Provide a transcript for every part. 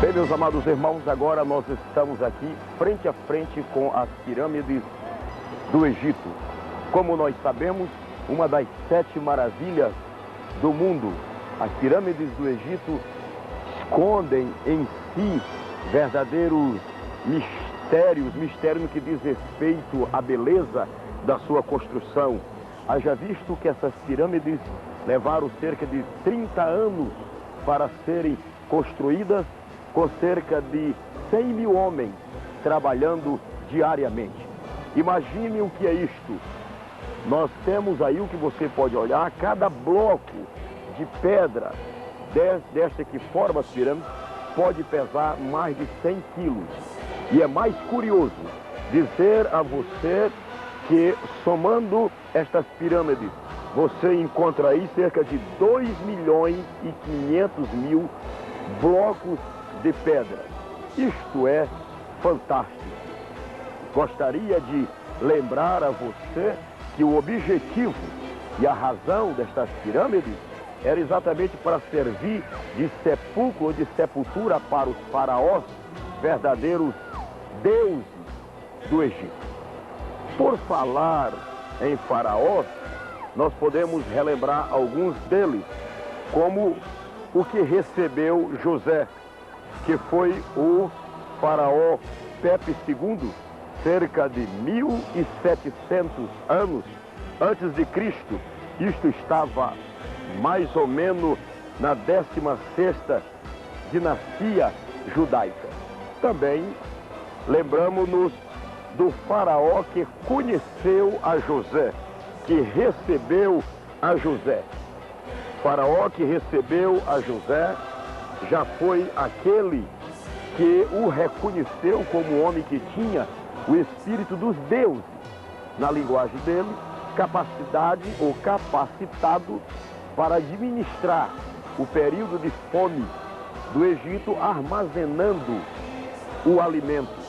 Bem, meus amados irmãos, agora nós estamos aqui frente a frente com as pirâmides do Egito. Como nós sabemos, uma das 7 maravilhas do mundo. As pirâmides do Egito escondem em si verdadeiros mistérios no que diz respeito à beleza da sua construção. Haja visto que essas pirâmides levaram cerca de 30 anos para serem construídas, com cerca de 100 mil homens trabalhando diariamente. Imagine o que é isto. Nós temos aí o que você pode olhar, cada bloco de pedra desta que forma as pirâmides pode pesar mais de 100 quilos. E é mais curioso dizer a você que, somando estas pirâmides, você encontra aí cerca de 2.500.000 blocos de pedra. Isto é fantástico. Gostaria de lembrar a você que o objetivo e a razão destas pirâmides era exatamente para servir de sepulcro ou de sepultura para os faraós, verdadeiros deuses do Egito. Por falar em faraós, nós podemos relembrar alguns deles, como o que recebeu José, que foi o faraó Pepe II, cerca de 1.700 anos antes de Cristo. Isto estava mais ou menos na 16ª dinastia judaica. Também lembramos-nos do faraó que conheceu a José, que recebeu a José. O faraó que recebeu a José já foi aquele que o reconheceu como um homem que tinha o espírito dos deuses, na linguagem dele, capacidade ou capacitado para administrar o período de fome do Egito, armazenando o alimento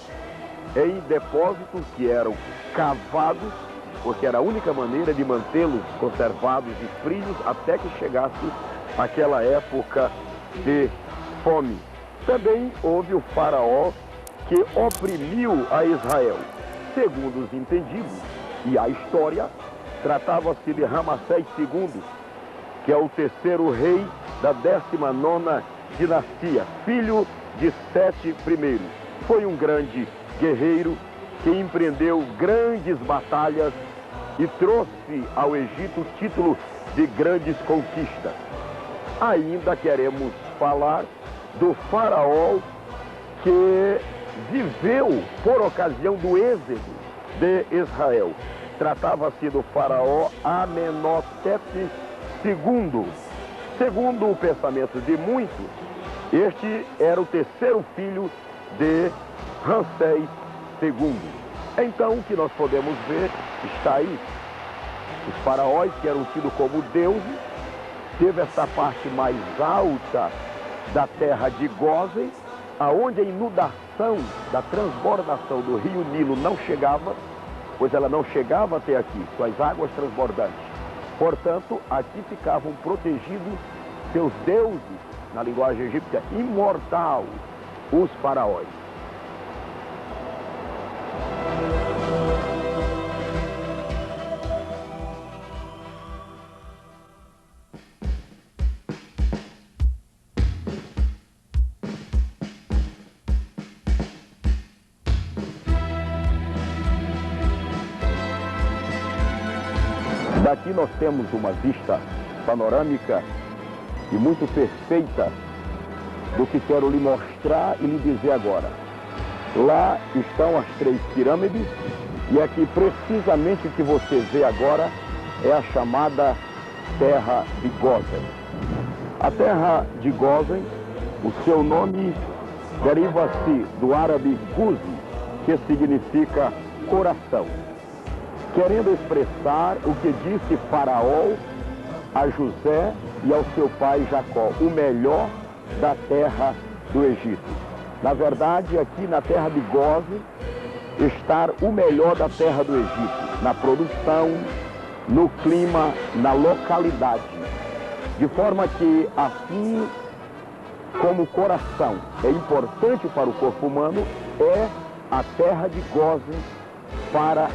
em depósitos que eram cavados, porque era a única maneira de mantê-los conservados e frios até que chegasse aquela época de fome. Também houve o faraó que oprimiu a Israel. Segundo os entendidos e a história, tratava-se de Ramsés II, que é o 3º rei da 19ª dinastia, filho de Sete I. Foi um grande guerreiro que empreendeu grandes batalhas e trouxe ao Egito o título de grandes conquistas. Ainda queremos falar do faraó que viveu por ocasião do êxodo de Israel. Tratava-se do faraó Amenhotep II. Segundo o pensamento de muitos, este era o 3º filho de Ramsés II. Então, o que nós podemos ver está aí. Os faraós, que eram tidos como deuses, teve essa parte mais alta da terra de Gósen, aonde a inundação da transbordação do rio Nilo não chegava, pois ela não chegava até aqui, suas águas transbordantes. Portanto, aqui ficavam protegidos seus deuses, na linguagem egípcia, imortal, os faraós. Daqui nós temos uma vista panorâmica e muito perfeita do que quero lhe mostrar e lhe dizer agora. Lá estão as 3 pirâmides e aqui precisamente o que você vê agora é a chamada Terra de Gósen. A Terra de Gósen, o seu nome deriva-se do árabe Guzi, que significa coração, querendo expressar o que disse Faraó a José e ao seu pai Jacó, o melhor da terra do Egito. Na verdade, aqui na terra de Gósen está o melhor da terra do Egito, na produção, no clima, na localidade. De forma que, assim como coração é importante para o corpo humano, é a terra de Gósen para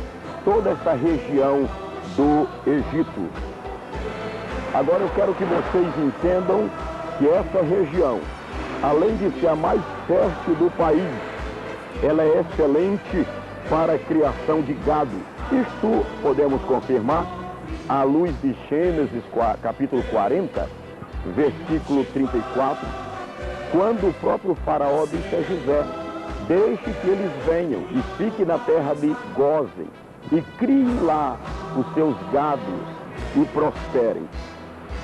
toda essa região do Egito. Agora eu quero que vocês entendam que essa região, além de ser a mais fértil do país, ela é excelente para a criação de gado. Isto podemos confirmar à luz de Gênesis capítulo 40, versículo 34, quando o próprio faraó disse a José: deixe que eles venham e fiquem na terra de Gósen e criem lá os seus gados e prosperem.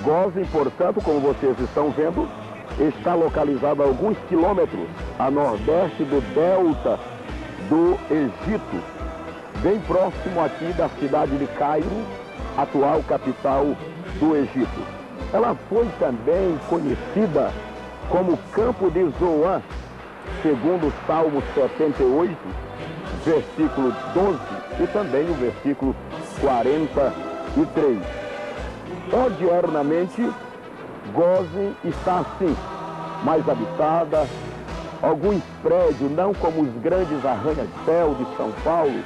Gósen, portanto, como vocês estão vendo, está localizado a alguns quilômetros a nordeste do delta do Egito, bem próximo aqui da cidade de Cairo, atual capital do Egito. Ela foi também conhecida como Campo de Zoan, segundo o Salmo 78, versículo 12 e também o versículo 43. Odiernamente, Gósen está assim, mais habitada, alguns prédios, não como os grandes arranha-céu de São Paulo,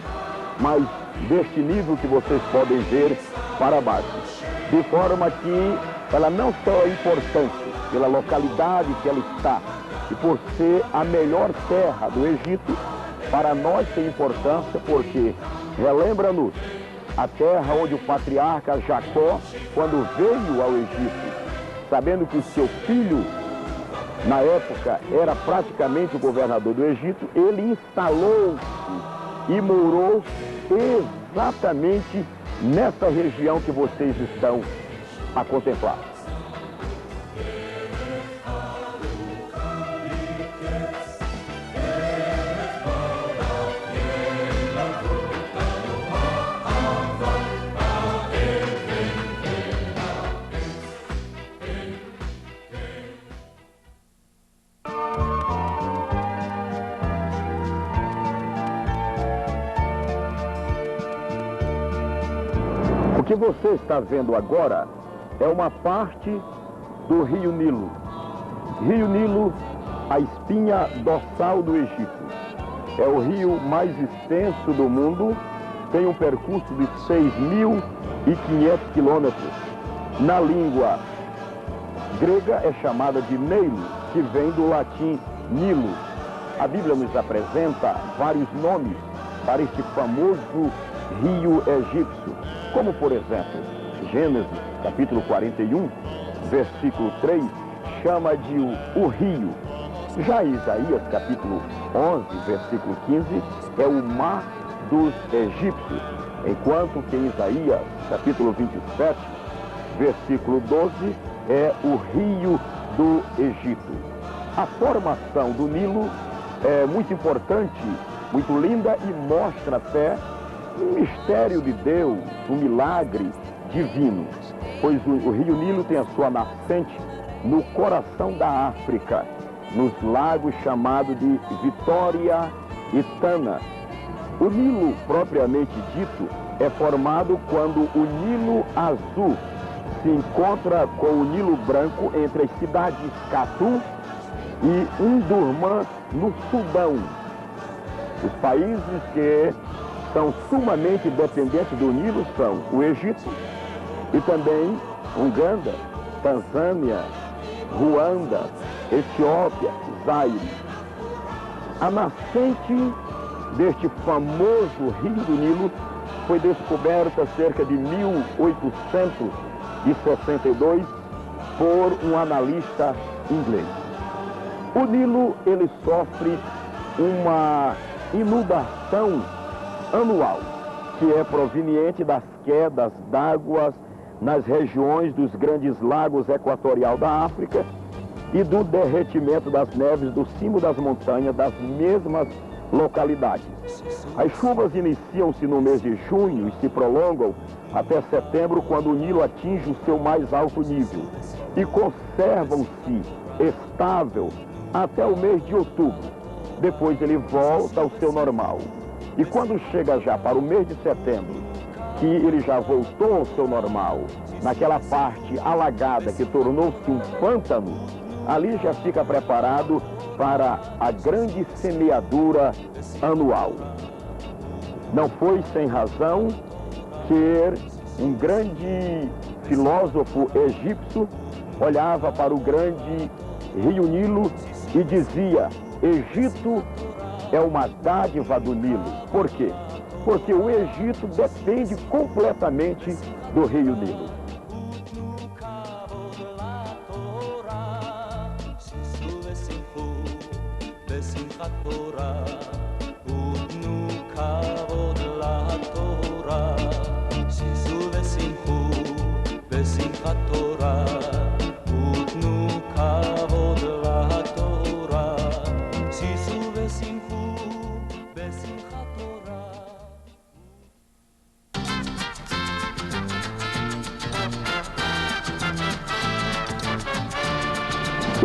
mas deste nível que vocês podem ver para baixo. De forma que ela não só é importante pela localidade que ela está e por ser a melhor terra do Egito, para nós tem importância porque relembra-nos a terra onde o patriarca Jacó, quando veio ao Egito, sabendo que o seu filho, na época, era praticamente o governador do Egito, ele instalou-se e morou exatamente nessa região que vocês estão a contemplar. O que você está vendo agora é uma parte do Rio Nilo. Rio Nilo, a espinha dorsal do Egito. É o rio mais extenso do mundo, tem um percurso de 6.500 quilômetros. Na língua grega é chamada de Nilo, que vem do latim Nilo. A Bíblia nos apresenta vários nomes para este famoso rio egípcio, como por exemplo, Gênesis capítulo 41, versículo 3, chama de o rio. Já Isaías capítulo 11, versículo 15, é o mar dos egípcios, enquanto que em Isaías capítulo 27, versículo 12, é o rio do Egito. A formação do Nilo é muito importante, muito linda e mostra até um mistério de Deus, um milagre divino, pois o rio Nilo tem a sua nascente no coração da África, nos lagos chamados de Vitória e Tana. O Nilo, propriamente dito, é formado quando o Nilo Azul se encontra com o Nilo Branco entre as cidades Khartoum e Omdurmã, no Sudão. Os países que são sumamente dependentes do Nilo são o Egito e também Uganda, Tanzânia, Ruanda, Etiópia, Zaire. A nascente deste famoso rio do Nilo foi descoberta cerca de 1862 por um analista inglês. O Nilo, ele sofre uma inundação anual, que é proveniente das quedas d'água nas regiões dos grandes lagos equatorial da África e do derretimento das neves do cimo das montanhas das mesmas localidades. As chuvas iniciam-se no mês de junho e se prolongam até setembro, quando o Nilo atinge o seu mais alto nível, e conservam-se estável até o mês de outubro. Depois ele volta ao seu normal. E quando chega já para o mês de setembro, que ele já voltou ao seu normal, naquela parte alagada que tornou-se um pântano, ali já fica preparado para a grande semeadura anual. Não foi sem razão que um grande filósofo egípcio olhava para o grande rio Nilo e dizia: Egito é uma dádiva do Nilo. Por quê? Porque o Egito depende completamente do rio Nilo.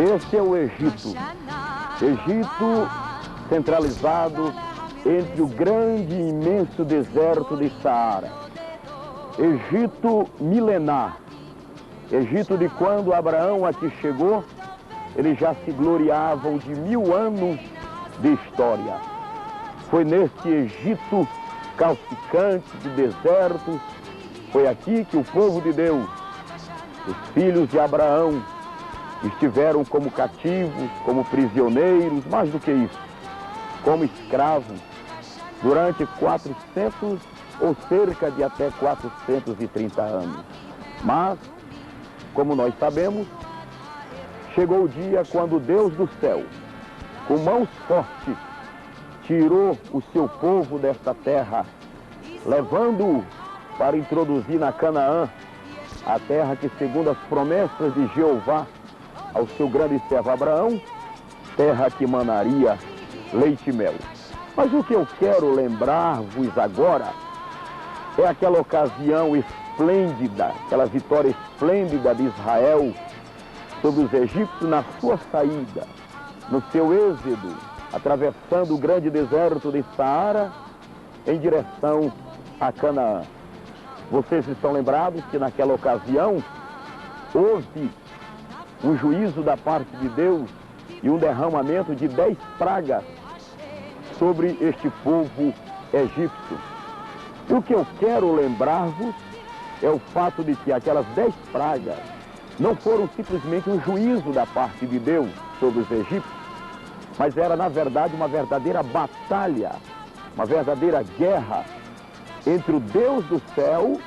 Esse é o Egito. Egito centralizado entre o grande e imenso deserto de Saara. Egito milenar. Egito de quando Abraão aqui chegou, eles já se gloriavam de 1000 anos de história. Foi neste Egito calcicante de deserto, foi aqui que o povo de Deus, os filhos de Abraão, estiveram como cativos, como prisioneiros, mais do que isso, como escravos, durante 400 ou cerca de até 430 anos. Mas, como nós sabemos, chegou o dia quando Deus do céu, com mãos fortes, tirou o seu povo desta terra, levando-o para introduzir na Canaã, a terra que, segundo as promessas de Jeová, ao seu grande servo Abraão, terra que manaria leite e mel. Mas o que eu quero lembrar-vos agora é aquela ocasião esplêndida, aquela vitória esplêndida de Israel sobre os egípcios na sua saída, no seu êxodo, atravessando o grande deserto de Saara em direção a Canaã. Vocês estão lembrados que naquela ocasião houve um juízo da parte de Deus e um derramamento de 10 pragas sobre este povo egípcio. E o que eu quero lembrar-vos é o fato de que aquelas 10 pragas não foram simplesmente um juízo da parte de Deus sobre os egípcios, mas era, na verdade, uma verdadeira batalha, uma verdadeira guerra entre o Deus do céu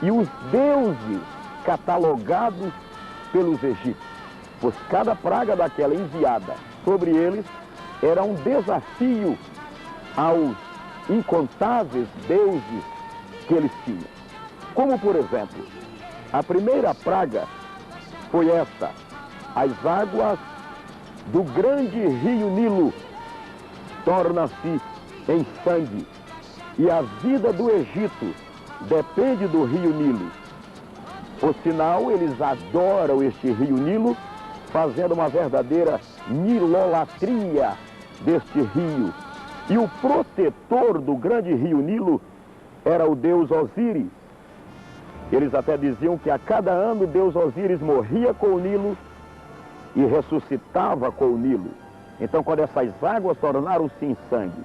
e os deuses catalogados pelos egípcios, pois cada praga daquela enviada sobre eles era um desafio aos incontáveis deuses que eles tinham. Como, por exemplo, a primeira praga foi esta: as águas do grande rio Nilo tornam-se em sangue, e a vida do Egito depende do rio Nilo. Por sinal, eles adoram este rio Nilo, fazendo uma verdadeira nilolatria deste rio. E o protetor do grande rio Nilo era o deus Osíris. Eles até diziam que a cada ano Deus Osíris morria com o Nilo e ressuscitava com o Nilo. Então, quando essas águas tornaram-se em sangue,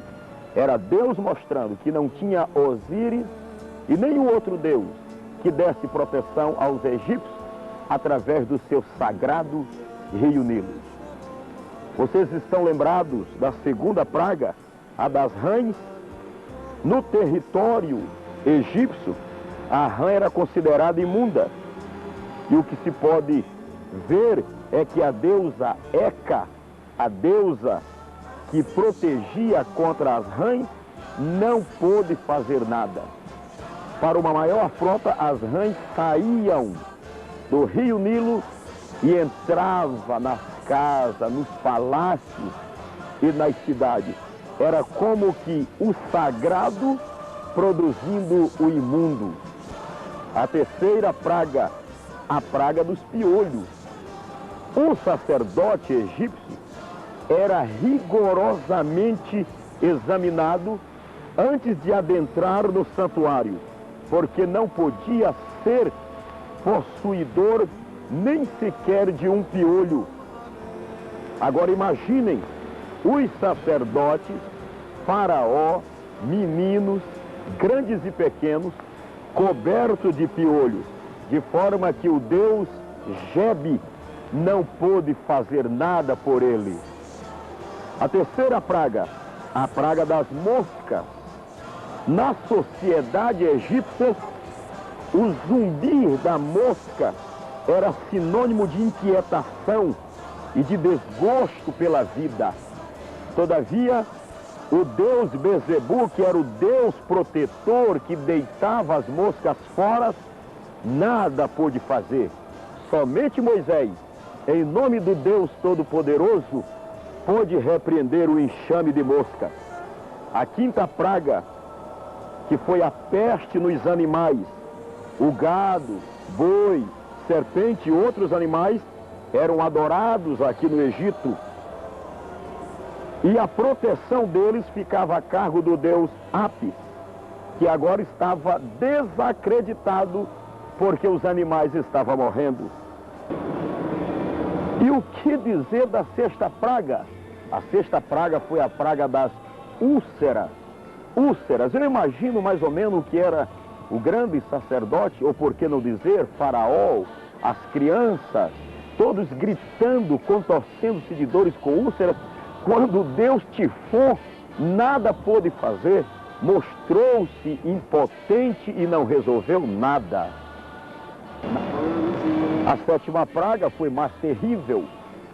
era Deus mostrando que não tinha Osíris e nenhum outro deus que desse proteção aos egípcios através do seu sagrado rio Nilo. Vocês estão lembrados da segunda praga, a das rãs? No território egípcio, a rã era considerada imunda. E o que se pode ver é que a deusa Heca, a deusa que protegia contra as rãs, não pôde fazer nada. Para uma maior afronta, as rãs saíam do rio Nilo e entravam nas casas, nos palácios e nas cidades. Era como que o sagrado produzindo o imundo. A terceira praga, a praga dos piolhos. O sacerdote egípcio era rigorosamente examinado antes de adentrar no santuário, porque não podia ser possuidor nem sequer de um piolho, Agora imaginem os sacerdotes, Faraó, meninos, grandes e pequenos, cobertos de piolhos, de forma que o deus Gebe não pôde fazer nada por ele. A terceira praga, a praga das moscas. Na sociedade egípcia, o zumbir da mosca era sinônimo de inquietação e de desgosto pela vida. Todavia, o deus Bezebu, que era o deus protetor que deitava as moscas fora, nada pôde fazer. Somente Moisés, em nome do Deus Todo-Poderoso, pôde repreender o enxame de moscas. A quinta praga, que foi a peste nos animais, o gado, boi, serpente e outros animais eram adorados aqui no Egito. E a proteção deles ficava a cargo do deus Apis, que agora estava desacreditado porque os animais estavam morrendo. E o que dizer da sexta praga? A sexta praga foi a praga das úlceras. Úlceras, eu imagino mais ou menos o que era o grande sacerdote, ou por que não dizer, Faraó, as crianças, todos gritando, contorcendo-se de dores com úlceras. Quando Deus Tifon nada pôde fazer, mostrou-se impotente e não resolveu nada. A sétima praga foi mais terrível,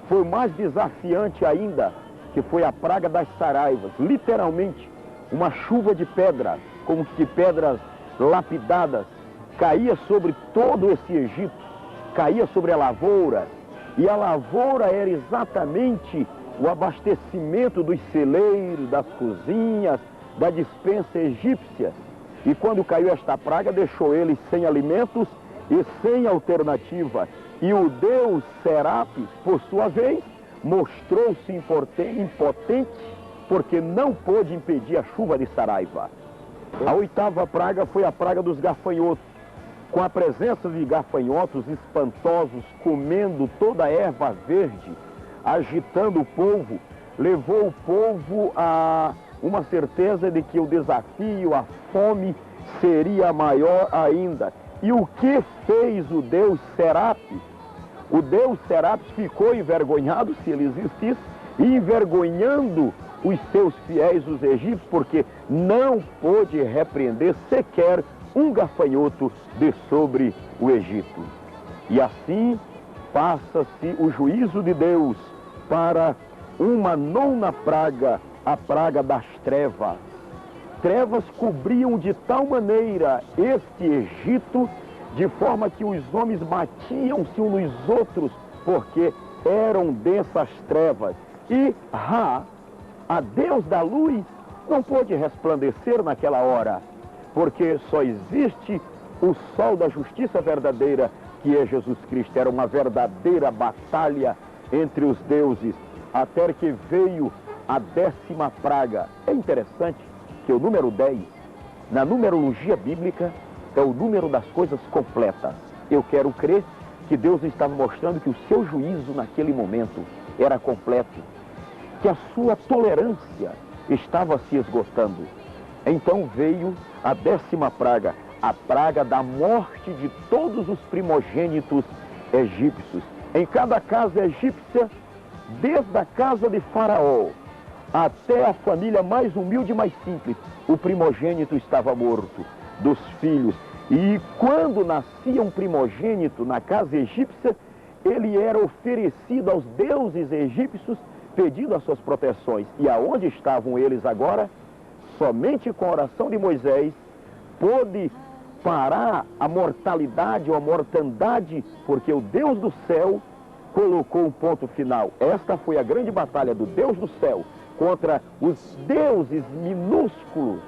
foi mais desafiante ainda, que foi a praga das saraivas. Literalmente, uma chuva de pedras, como que pedras lapidadas, caía sobre todo esse Egito, caía sobre a lavoura, e a lavoura era exatamente o abastecimento dos celeiros, das cozinhas, da despensa egípcia. E quando caiu esta praga, deixou eles sem alimentos e sem alternativa. E o deus Serapis, por sua vez, mostrou-se impotente, porque não pôde impedir a chuva de saraiva. A oitava praga foi a praga dos gafanhotos. Com a presença de gafanhotos espantosos, comendo toda a erva verde, agitando o povo, levou o povo a uma certeza de que o desafio, a fome, seria maior ainda. E o que fez o deus Serapis? O deus Serapis ficou envergonhado, se ele existisse, e envergonhando os seus fiéis, os egípcios, porque não pôde repreender sequer um gafanhoto de sobre o Egito. E assim passa-se o juízo de Deus para uma nona praga, a praga das trevas. Trevas cobriam de tal maneira este Egito, de forma que os homens batiam-se uns nos outros, porque eram densas trevas. E Ra, a Deus da luz, não pôde resplandecer naquela hora, porque só existe o sol da justiça verdadeira, que é Jesus Cristo. Era uma verdadeira batalha entre os deuses, até que veio a 10ª praga. É interessante que o número 10, na numerologia bíblica, é o número das coisas completas. Eu quero crer que Deus estava mostrando que o seu juízo naquele momento era completo, que a sua tolerância estava se esgotando. Então veio a 10ª praga, a praga da morte de todos os primogênitos egípcios. Em cada casa egípcia, desde a casa de Faraó até a família mais humilde e mais simples, o primogênito estava morto, dos filhos. E quando nascia um primogênito na casa egípcia, ele era oferecido aos deuses egípcios, pedindo as suas proteções. E aonde estavam eles agora? Somente com a oração de Moisés pôde parar a mortalidade ou a mortandade, porque o Deus do céu colocou um ponto final. Esta foi a grande batalha do Deus do céu contra os deuses minúsculos,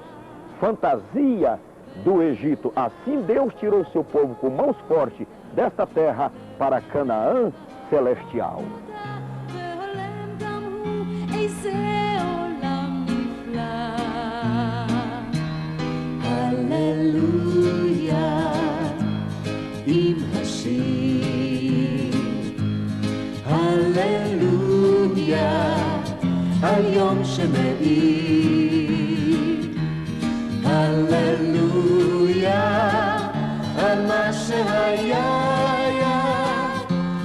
fantasia do Egito. Assim Deus tirou seu povo com mãos fortes desta terra para Canaã celestial. Hallelujah, על יום שמאיר. הללויה על מה שהיה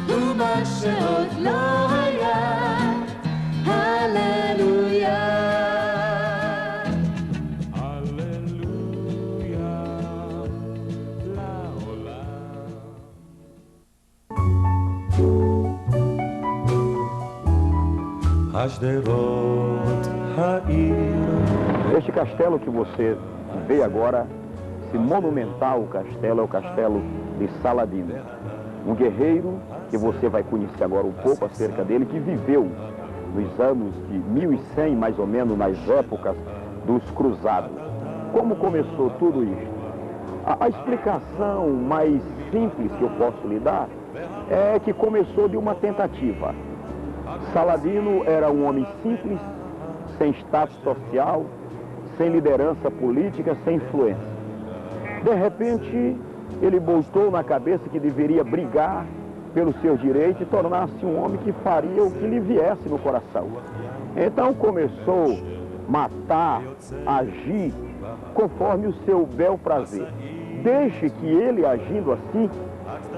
ומה שעוד לא היה. הללויה הללויה לעולם. השדרות העיר. Este castelo que você vê agora, esse monumental castelo, é o castelo de Saladino. Um guerreiro que você vai conhecer agora um pouco acerca dele, que viveu nos anos de 1100, mais ou menos, nas épocas dos cruzados. Como começou tudo isso? A explicação mais simples que eu posso lhe dar é que começou de uma tentativa. Saladino era um homem simples, sem status social, sem liderança política, sem influência. De repente, ele botou na cabeça que deveria brigar pelos seus direitos e tornar-se um homem que faria o que lhe viesse no coração. Então começou a matar, agir conforme o seu bel prazer. Desde que ele, agindo assim,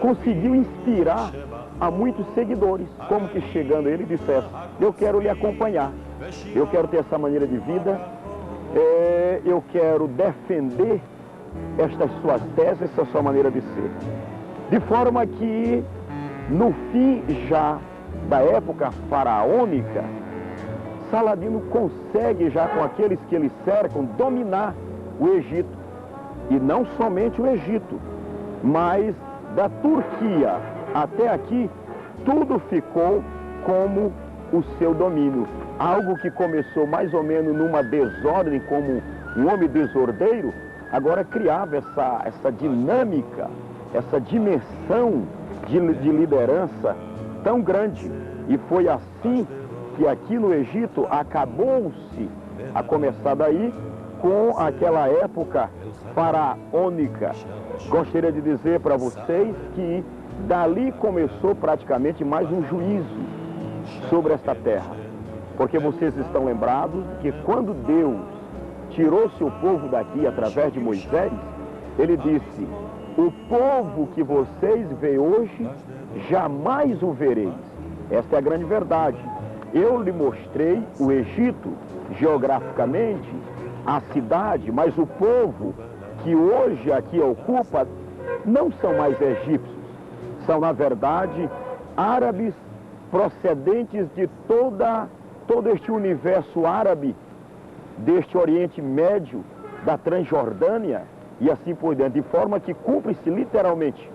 conseguiu inspirar a muitos seguidores, como que chegando ele dissesse: eu quero lhe acompanhar, eu quero ter essa maneira de vida, eu quero defender estas suas teses, essa sua maneira de ser. De forma que, no fim já da época faraônica, Saladino consegue já com aqueles que ele cercam dominar o Egito. E não somente o Egito, mas da Turquia até aqui, tudo ficou como o seu domínio. Algo que começou mais ou menos numa desordem, como um homem desordeiro, agora criava essa dinâmica, essa dimensão de liderança tão grande. E foi assim que aqui no Egito acabou-se, a começar daí, com aquela época faraônica. Gostaria de dizer para vocês que dali começou praticamente mais um juízo sobre esta terra. Porque vocês estão lembrados que quando Deus tirou seu povo daqui através de Moisés, ele disse: o povo que vocês veem hoje, jamais o vereis. Esta é a grande verdade. Eu lhe mostrei o Egito, geograficamente, a cidade, mas o povo que hoje aqui ocupa não são mais egípcios. São, na verdade, árabes procedentes de todo este universo árabe, deste Oriente Médio, da Transjordânia e assim por diante. De forma que cumpre-se literalmente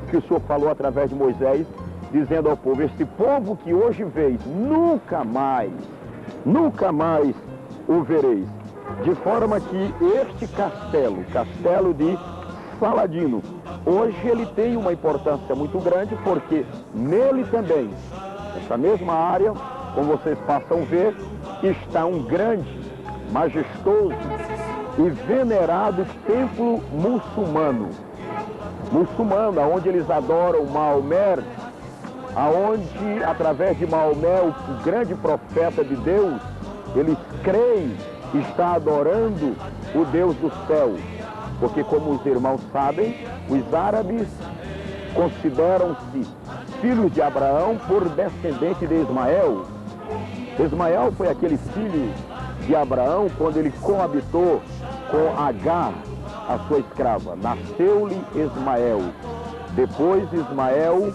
o que o Senhor falou através de Moisés, dizendo ao povo: este povo que hoje veis, nunca mais o vereis. De forma que este castelo de Saladino, hoje ele tem uma importância muito grande, porque nele também, nessa mesma área, como vocês possam ver, está um grande, majestoso e venerado templo muçulmano, onde eles adoram Maomé, aonde, através de Maomé, o grande profeta de Deus, eles creem que está adorando o Deus do céu. Porque, como os irmãos sabem, os árabes consideram-se filhos de Abraão por descendente de Ismael. Ismael foi aquele filho de Abraão quando ele coabitou com Agar, a sua escrava. Nasceu-lhe Ismael. Depois Ismael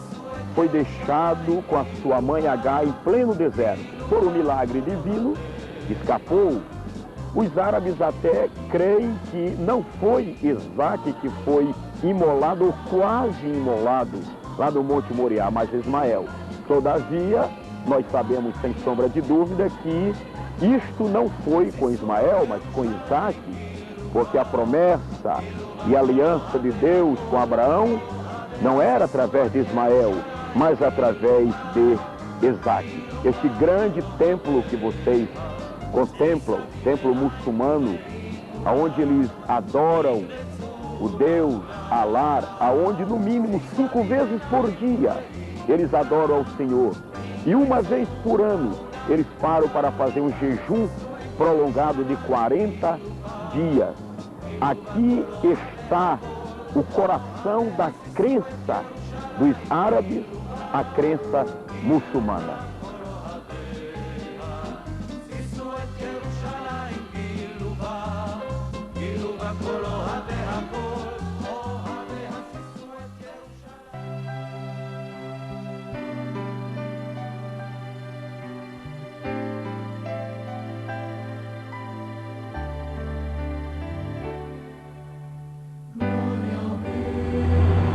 foi deixado com a sua mãe Agar em pleno deserto. Por um milagre divino, escapou. Os árabes até creem que não foi Isaac que foi imolado ou quase imolado lá no Monte Moriá, mas Ismael. Todavia, nós sabemos sem sombra de dúvida que isto não foi com Ismael, mas com Isaac, porque a promessa e a aliança de Deus com Abraão não era através de Ismael, mas através de Isaac. Este grande templo que vocês contemplam, templo muçulmano, aonde eles adoram o Deus Alá, aonde no mínimo 5 vezes por dia eles adoram ao Senhor. E uma vez por ano eles param para fazer um jejum prolongado de 40 dias. Aqui está o coração da crença dos árabes, a crença muçulmana.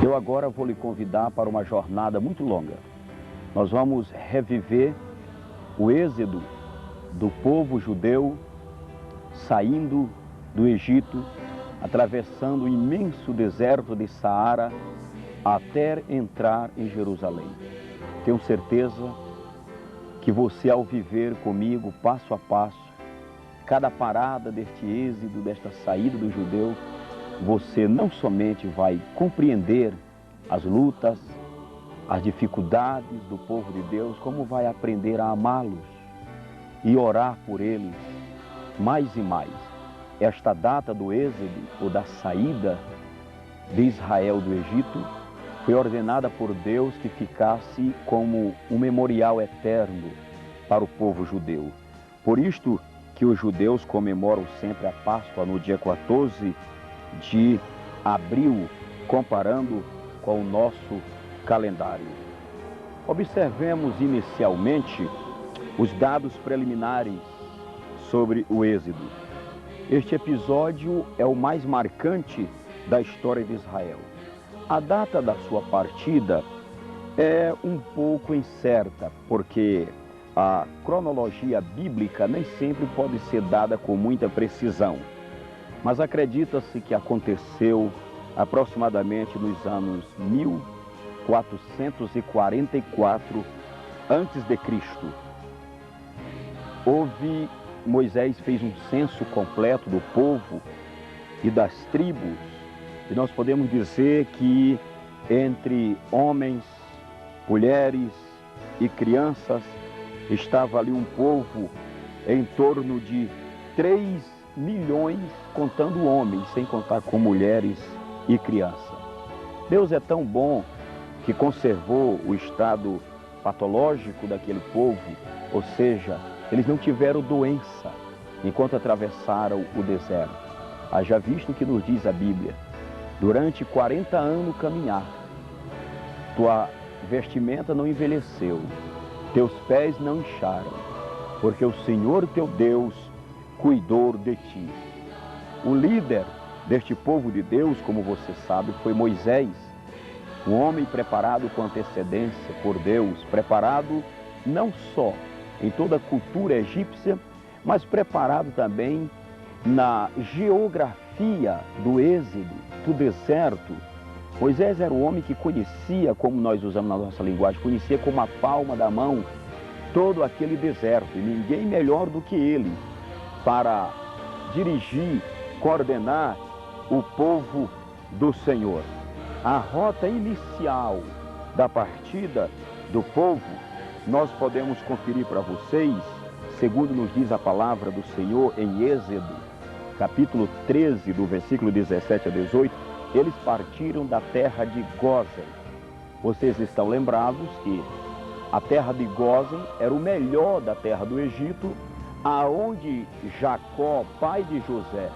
Eu agora vou lhe convidar para uma jornada muito longa. Nós vamos reviver o êxodo do povo judeu saindo do Egito, atravessando o imenso deserto de Saara até entrar em Jerusalém. Tenho certeza que você, ao viver comigo passo a passo, cada parada deste êxodo, desta saída do judeu, você não somente vai compreender as lutas, as dificuldades do povo de Deus, como vai aprender a amá-los e orar por eles mais e mais. Esta data do êxodo, ou da saída de Israel do Egito, foi ordenada por Deus que ficasse como um memorial eterno para o povo judeu. Por isto que os judeus comemoram sempre a Páscoa no dia 14 de abril, comparando com o nosso calendário. Observemos inicialmente os dados preliminares sobre o êxodo. Este episódio é o mais marcante da história de Israel. A data da sua partida é um pouco incerta, porque a cronologia bíblica nem sempre pode ser dada com muita precisão. Mas acredita-se que aconteceu aproximadamente nos anos 1444 a.C. Moisés fez um censo completo do povo e das tribos, e nós podemos dizer que entre homens, mulheres e crianças estava ali um povo em torno de 3 milhões, contando homens, sem contar com mulheres e crianças. Deus é tão bom que conservou o estado patológico daquele povo, ou seja, eles não tiveram doença enquanto atravessaram o deserto. Haja visto que nos diz a Bíblia: durante 40 anos caminhar, tua vestimenta não envelheceu, teus pés não incharam, porque o Senhor teu Deus cuidou de ti. O líder deste povo de Deus, como você sabe, foi Moisés, um homem preparado com antecedência por Deus, preparado não só em toda a cultura egípcia, mas preparado também na geografia do êxodo, do deserto. Moisés era um homem que conhecia, como nós usamos na nossa linguagem, conhecia como a palma da mão todo aquele deserto, e ninguém melhor do que ele para dirigir, coordenar o povo do Senhor. A rota inicial da partida do povo, nós podemos conferir para vocês, segundo nos diz a palavra do Senhor em Êxodo, capítulo 13, do versículo 17 a 18, eles partiram da terra de Gósen. Vocês estão lembrados que a terra de Gósen era o melhor da terra do Egito, aonde Jacó, pai de José,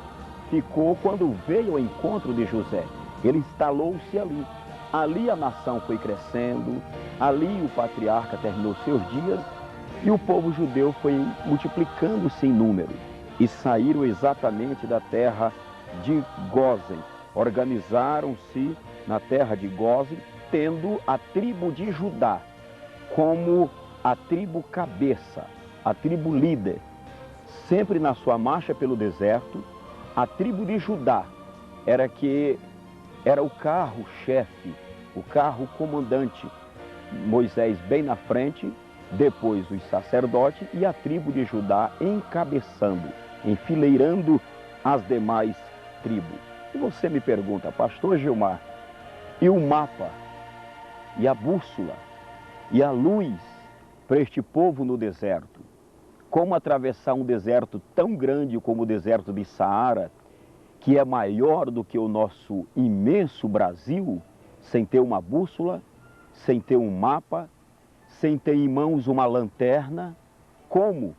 ficou quando veio ao encontro de José. Ele instalou-se ali. Ali a nação foi crescendo, ali o patriarca terminou seus dias e o povo judeu foi multiplicando-se em número. E saíram exatamente da terra de Gósen. Organizaram-se na terra de Gósen, tendo a tribo de Judá como a tribo cabeça, a tribo líder. Sempre na sua marcha pelo deserto, a tribo de Judá era o carro-chefe, o carro comandante. Moisés bem na frente, depois os sacerdotes e a tribo de Judá encabeçando, enfileirando as demais tribos. E você me pergunta, pastor Gilmar, e o mapa, e a bússola, e a luz para este povo no deserto? como atravessar um deserto tão grande como o deserto de Saara, que é maior do que o nosso imenso Brasil, sem ter uma bússola, sem ter um mapa, sem ter em mãos uma lanterna. Como?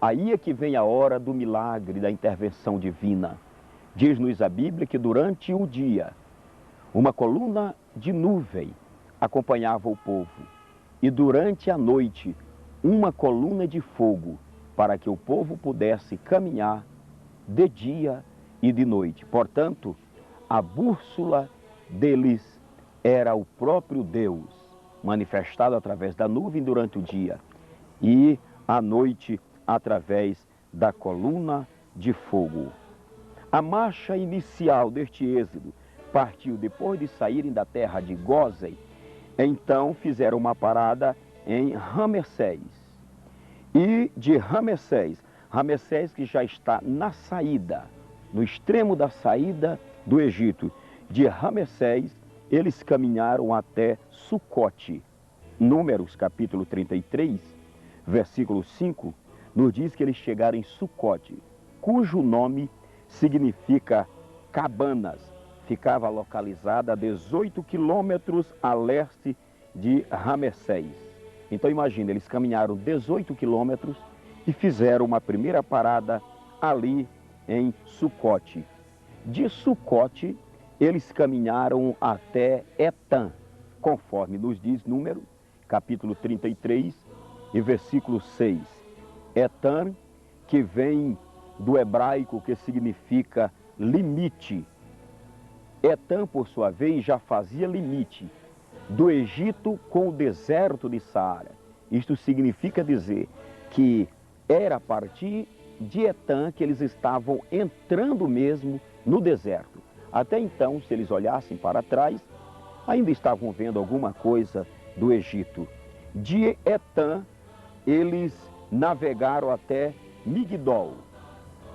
Aí é que vem a hora do milagre, da intervenção divina. Diz-nos a Bíblia que durante o dia, uma coluna de nuvem acompanhava o povo, e durante a noite, uma coluna de fogo, para que o povo pudesse caminhar de dia e de noite. Portanto, a bússola deles era o próprio Deus, manifestado através da nuvem durante o dia e à noite através da coluna de fogo. A marcha inicial deste êxodo partiu depois de saírem da terra de Gósen. Então fizeram uma parada em Ramessés. E de Ramessés, Ramessés que já está na saída, no extremo da saída do Egito, de Ramessés eles caminharam até Sucote. Números capítulo 33, versículo 5, nos diz que eles chegaram em Sucote, cujo nome significa cabanas. Ficava localizada a 18 quilômetros a leste de Ramessés. Então imagina, eles caminharam 18 quilômetros e fizeram uma primeira parada ali em Sucote. De Sucote, eles caminharam até Etã, conforme nos diz Número, capítulo 33 e versículo 6. Etã, que vem do hebraico que significa limite. Etã, por sua vez, já fazia limite do Egito com o deserto de Saara. Isto significa dizer que era a partir de Etã que eles estavam entrando mesmo no deserto. Até então, se eles olhassem para trás, ainda estavam vendo alguma coisa do Egito. De Etã, eles navegaram até Migdol.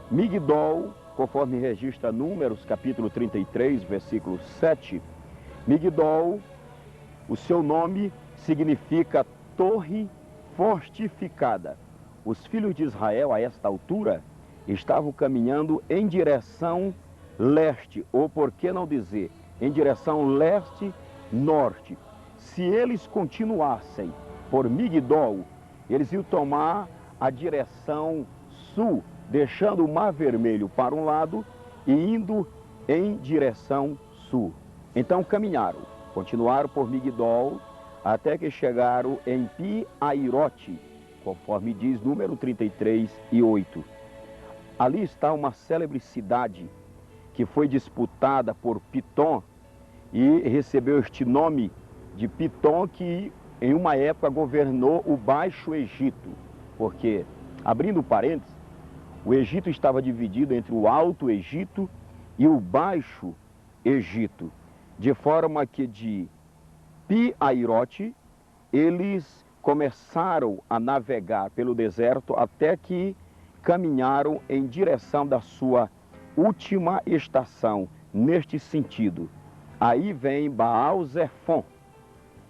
Migdol, conforme registra Números, capítulo 33, versículo 7, Migdol, o seu nome significa torre fortificada. Os filhos de Israel, a esta altura, estavam caminhando em direção leste, ou por que não dizer, em direção leste-norte. Se eles continuassem por Migdol, eles iam tomar a direção sul, deixando o Mar Vermelho para um lado e indo em direção sul. Então caminharam, continuaram por Migdol, até que chegaram em Pi-Airote, conforme diz Número 33 e 8. Ali está uma célebre cidade que foi disputada por Pitom e recebeu este nome de Pitom, que em uma época governou o Baixo Egito, porque, abrindo parênteses, o Egito estava dividido entre o Alto Egito e o Baixo Egito, de forma que de Pi-Airote eles começaram a navegar pelo deserto até que caminharam em direção da sua última estação, neste sentido. Aí vem Baal-Zefon,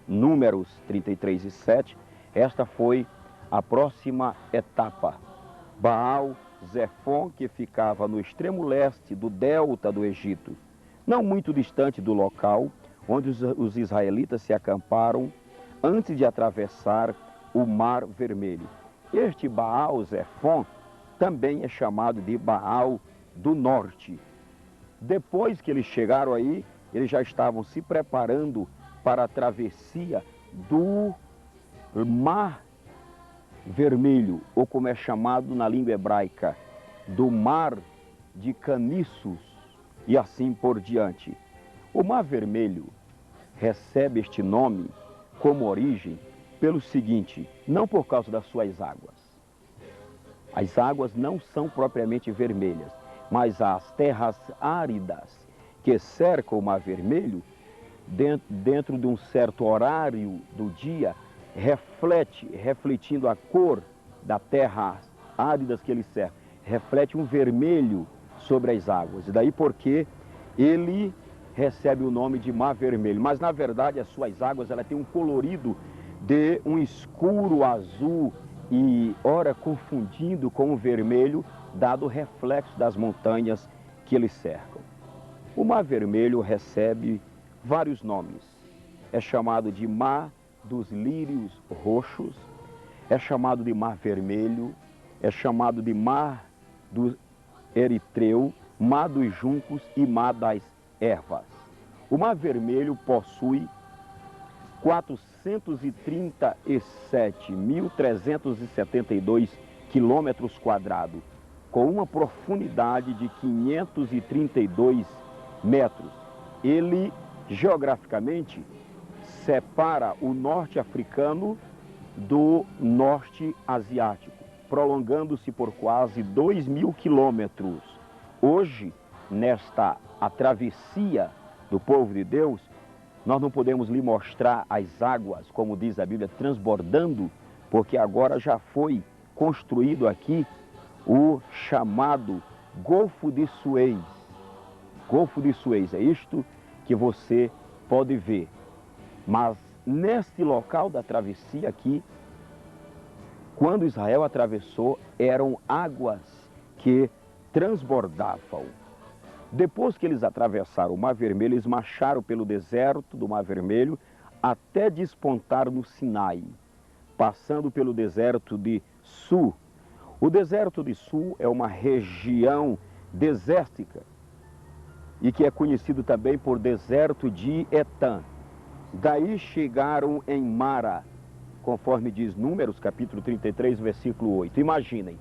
Números 33 e 7, esta foi a próxima etapa. Baal-Zefon, que ficava no extremo leste do delta do Egito, não muito distante do local onde os israelitas se acamparam antes de atravessar o Mar Vermelho. Este Baal-Zefon também é chamado de Baal do Norte. Depois que eles chegaram aí, eles já estavam se preparando para a travessia do Mar Vermelho, ou como é chamado na língua hebraica, do Mar de Caniços, e assim por diante. O Mar Vermelho recebe este nome como origem pelo seguinte, não por causa das suas águas. As águas não são propriamente vermelhas, mas as terras áridas que cercam o Mar Vermelho, dentro de um certo horário do dia, refletindo a cor da terra áridas que ele cerca, reflete um vermelho sobre as águas. E daí porque ele recebe o nome de Mar Vermelho. Mas na verdade as suas águas ela tem um colorido de um escuro azul e ora confundindo com o vermelho, dado o reflexo das montanhas que eles cercam. O Mar Vermelho recebe vários nomes. É chamado de Mar dos Lírios Roxos, é chamado de Mar Vermelho, é chamado de Mar do Eritreu, Mar dos Juncos e Mar das Ervas. O Mar Vermelho possui 437.372 quilômetros quadrados, com uma profundidade de 532 metros. Ele, geograficamente, separa o norte africano do norte asiático, prolongando-se por quase 2.000 quilômetros. Hoje, nesta travessia do povo de Deus, nós não podemos lhe mostrar as águas, como diz a Bíblia, transbordando, porque agora já foi construído aqui o chamado Golfo de Suez. Golfo de Suez, é isto que você pode ver. Mas neste local da travessia aqui, quando Israel atravessou, eram águas que transbordavam. Depois que eles atravessaram o Mar Vermelho, eles marcharam pelo deserto do Mar Vermelho até despontar no Sinai, passando pelo deserto de Su. O deserto de Su é uma região desértica e que é conhecido também por deserto de Etã. Daí chegaram em Mara, conforme diz Números, capítulo 33, versículo 8. Imaginem,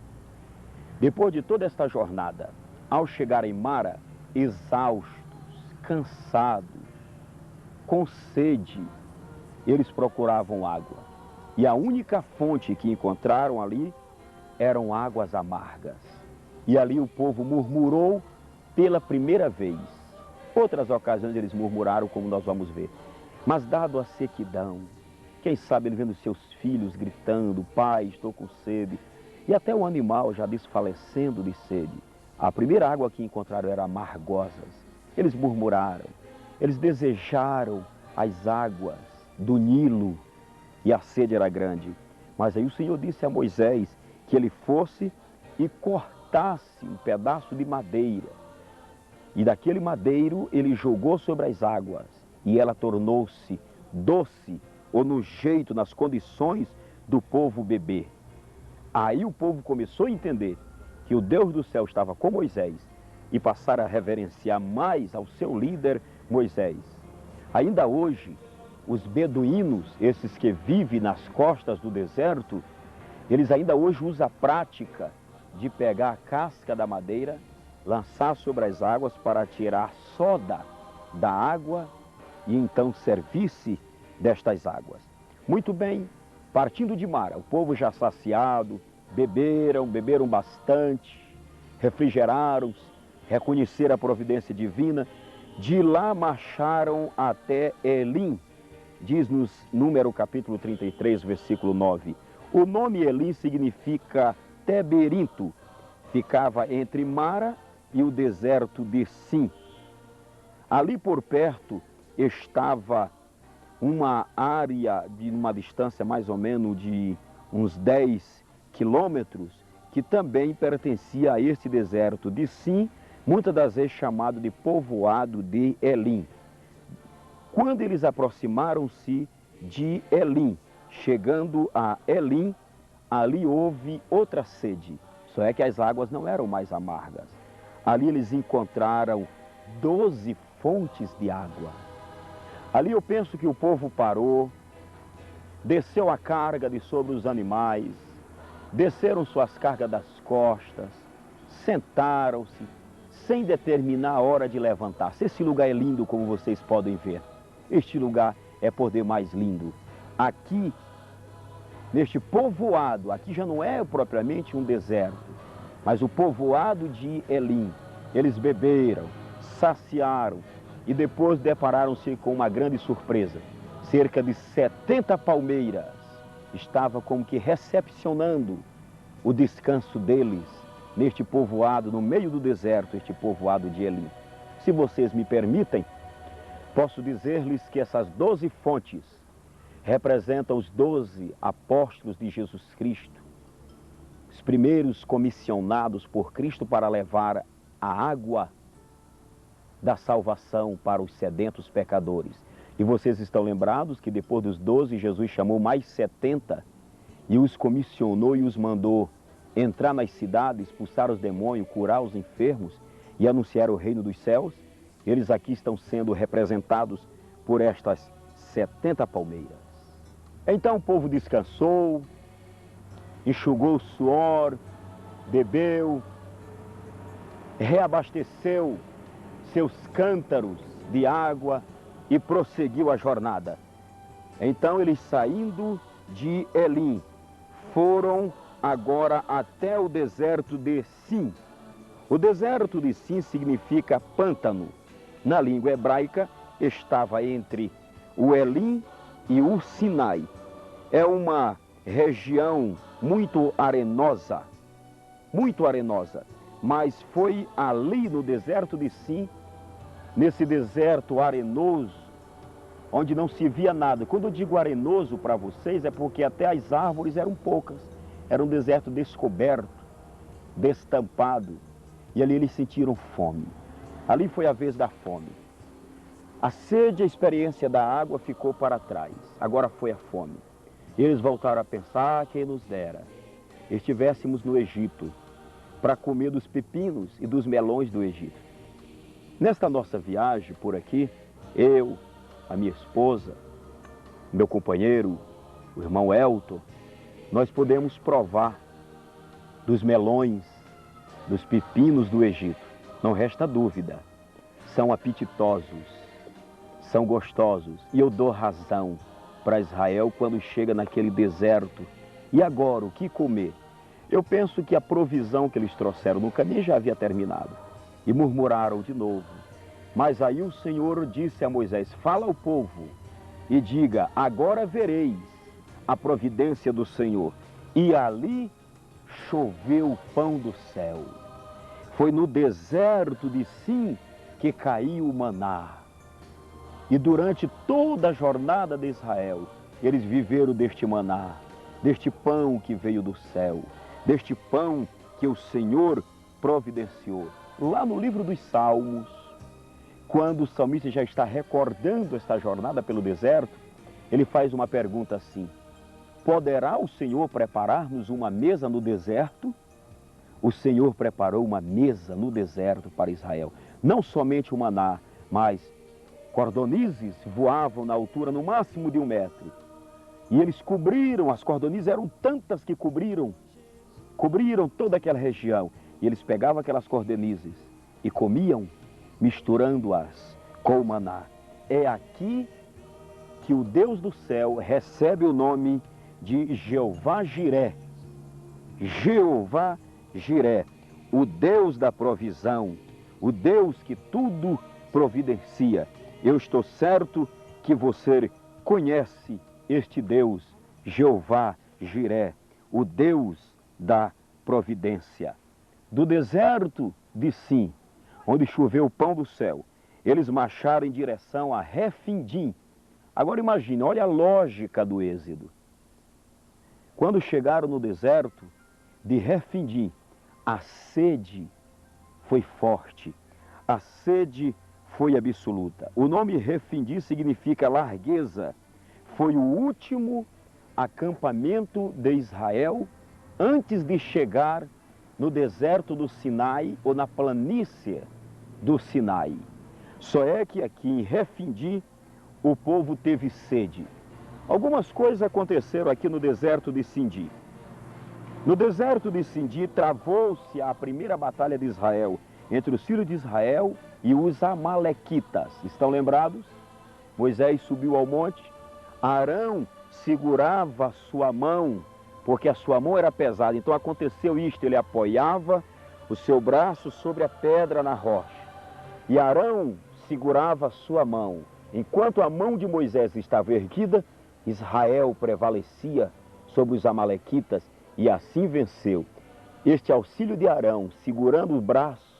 depois de toda esta jornada, ao chegar em Mara, exaustos, cansados, com sede, eles procuravam água. E a única fonte que encontraram ali eram águas amargas. E ali o povo murmurou pela primeira vez. Outras ocasiões eles murmuraram, como nós vamos ver. Mas dado a sequidão, quem sabe ele vendo seus filhos gritando, pai, estou com sede, e até o animal já desfalecendo de sede, a primeira água que encontraram era amargosas. Eles murmuraram, eles desejaram as águas do Nilo e a sede era grande. Mas aí o Senhor disse a Moisés que ele fosse e cortasse um pedaço de madeira. E daquele madeiro ele jogou sobre as águas e ela tornou-se doce, ou no jeito, nas condições do povo beber. Aí o povo começou a entender que o Deus do céu estava com Moisés e passaram a reverenciar mais ao seu líder Moisés. Ainda hoje, os beduínos, esses que vivem nas costas do deserto, eles ainda hoje usam a prática de pegar a casca da madeira, lançar sobre as águas para tirar soda da água e então servir-se destas águas. Muito bem, partindo de Mara, o povo já saciado, beberam bastante, refrigeraram-se, reconheceram a providência divina. De lá marcharam até Elim, diz-nos Número capítulo 33, versículo 9. O nome Elim significa Teberinto, ficava entre Mara e o deserto de Sim. Ali por perto estava uma área de uma distância mais ou menos de uns 10 quilômetros, que também pertencia a este deserto de Sim, muitas das vezes chamado de povoado de Elim. Quando eles aproximaram-se de Elim, chegando a Elim, ali houve outra sede, só é que as águas não eram mais amargas. Ali eles encontraram 12 fontes de água. Ali eu penso que o povo parou, desceu a carga de sobre os animais, desceram suas cargas das costas, sentaram-se, sem determinar a hora de levantar-se. Esse lugar é lindo, como vocês podem ver. Este lugar é por demais lindo. Aqui, neste povoado, aqui já não é propriamente um deserto, mas o povoado de Elim. Eles beberam, saciaram e depois depararam-se com uma grande surpresa. Cerca de 70 palmeiras estava como que recepcionando o descanso deles neste povoado, no meio do deserto, este povoado de Elim. Se vocês me permitem, posso dizer-lhes que essas 12 fontes representam os 12 apóstolos de Jesus Cristo, os primeiros comissionados por Cristo para levar a água da salvação para os sedentos pecadores. E vocês estão lembrados que depois dos 12, Jesus chamou mais 70 e os comissionou e os mandou entrar nas cidades, expulsar os demônios, curar os enfermos e anunciar o reino dos céus. Eles aqui estão sendo representados por estas 70 palmeiras. Então o povo descansou, enxugou o suor, bebeu, reabasteceu seus cântaros de água e prosseguiu a jornada. Então eles, saindo de Elim, foram agora até o deserto de Sim. O deserto de Sim significa pântano. Na língua hebraica, estava entre o Elim e o Sinai. É uma região muito arenosa, mas foi ali no deserto de Sim, nesse deserto arenoso, onde não se via nada. Quando eu digo arenoso para vocês, é porque até as árvores eram poucas. Era um deserto descoberto, destampado. E ali eles sentiram fome. Ali foi a vez da fome. A sede, a experiência da água ficou para trás. Agora foi a fome. Eles voltaram a pensar: quem nos dera estivéssemos no Egito para comer dos pepinos e dos melões do Egito. Nesta nossa viagem por aqui, eu, a minha esposa, meu companheiro, o irmão Elton, nós podemos provar dos melões, dos pepinos do Egito. Não resta dúvida, são apetitosos, são gostosos. E eu dou razão para Israel quando chega naquele deserto. E agora, o que comer? Eu penso que a provisão que eles trouxeram no caminho já havia terminado. E murmuraram de novo. Mas aí o Senhor disse a Moisés: fala ao povo e diga: agora vereis a providência do Senhor. E ali choveu o pão do céu. Foi no deserto de Sim que caiu o maná. E durante toda a jornada de Israel, eles viveram deste maná, deste pão que veio do céu, deste pão que o Senhor providenciou. Lá no livro dos Salmos, quando o salmista já está recordando esta jornada pelo deserto, ele faz uma pergunta assim: poderá o Senhor preparar-nos uma mesa no deserto? O Senhor preparou uma mesa no deserto para Israel. Não somente o maná, mas cordonizes voavam na altura no máximo de 1 metro. E eles cobriram, as cordonizes eram tantas que cobriram toda aquela região. E eles pegavam aquelas cordonizes e comiam, misturando-as com o maná. É aqui que o Deus do céu recebe o nome de Jeová Jiré. Jeová Jiré, o Deus da provisão, o Deus que tudo providencia. Eu estou certo que você conhece este Deus, Jeová Jiré, o Deus da providência. Do deserto de Sim, onde choveu o pão do céu, eles marcharam em direção a Refidim. Agora imagine, olha a lógica do êxodo. Quando chegaram no deserto de Refidim, a sede foi forte, a sede foi absoluta. O nome Refidim significa largueza. Foi o último acampamento de Israel antes de chegar no deserto do Sinai ou na planície do Sinai. Só é que aqui em Refidim o povo teve sede. Algumas coisas aconteceram aqui no deserto de Sindi. No deserto de Sindi travou-se a primeira batalha de Israel entre os filhos de Israel e os amalequitas. Estão lembrados? Moisés subiu ao monte, Arão segurava a sua mão, porque a sua mão era pesada. Então aconteceu isto, ele apoiava o seu braço sobre a pedra na rocha. E Arão segurava a sua mão. Enquanto a mão de Moisés estava erguida, Israel prevalecia sobre os amalequitas e assim venceu. Este auxílio de Arão, segurando o braço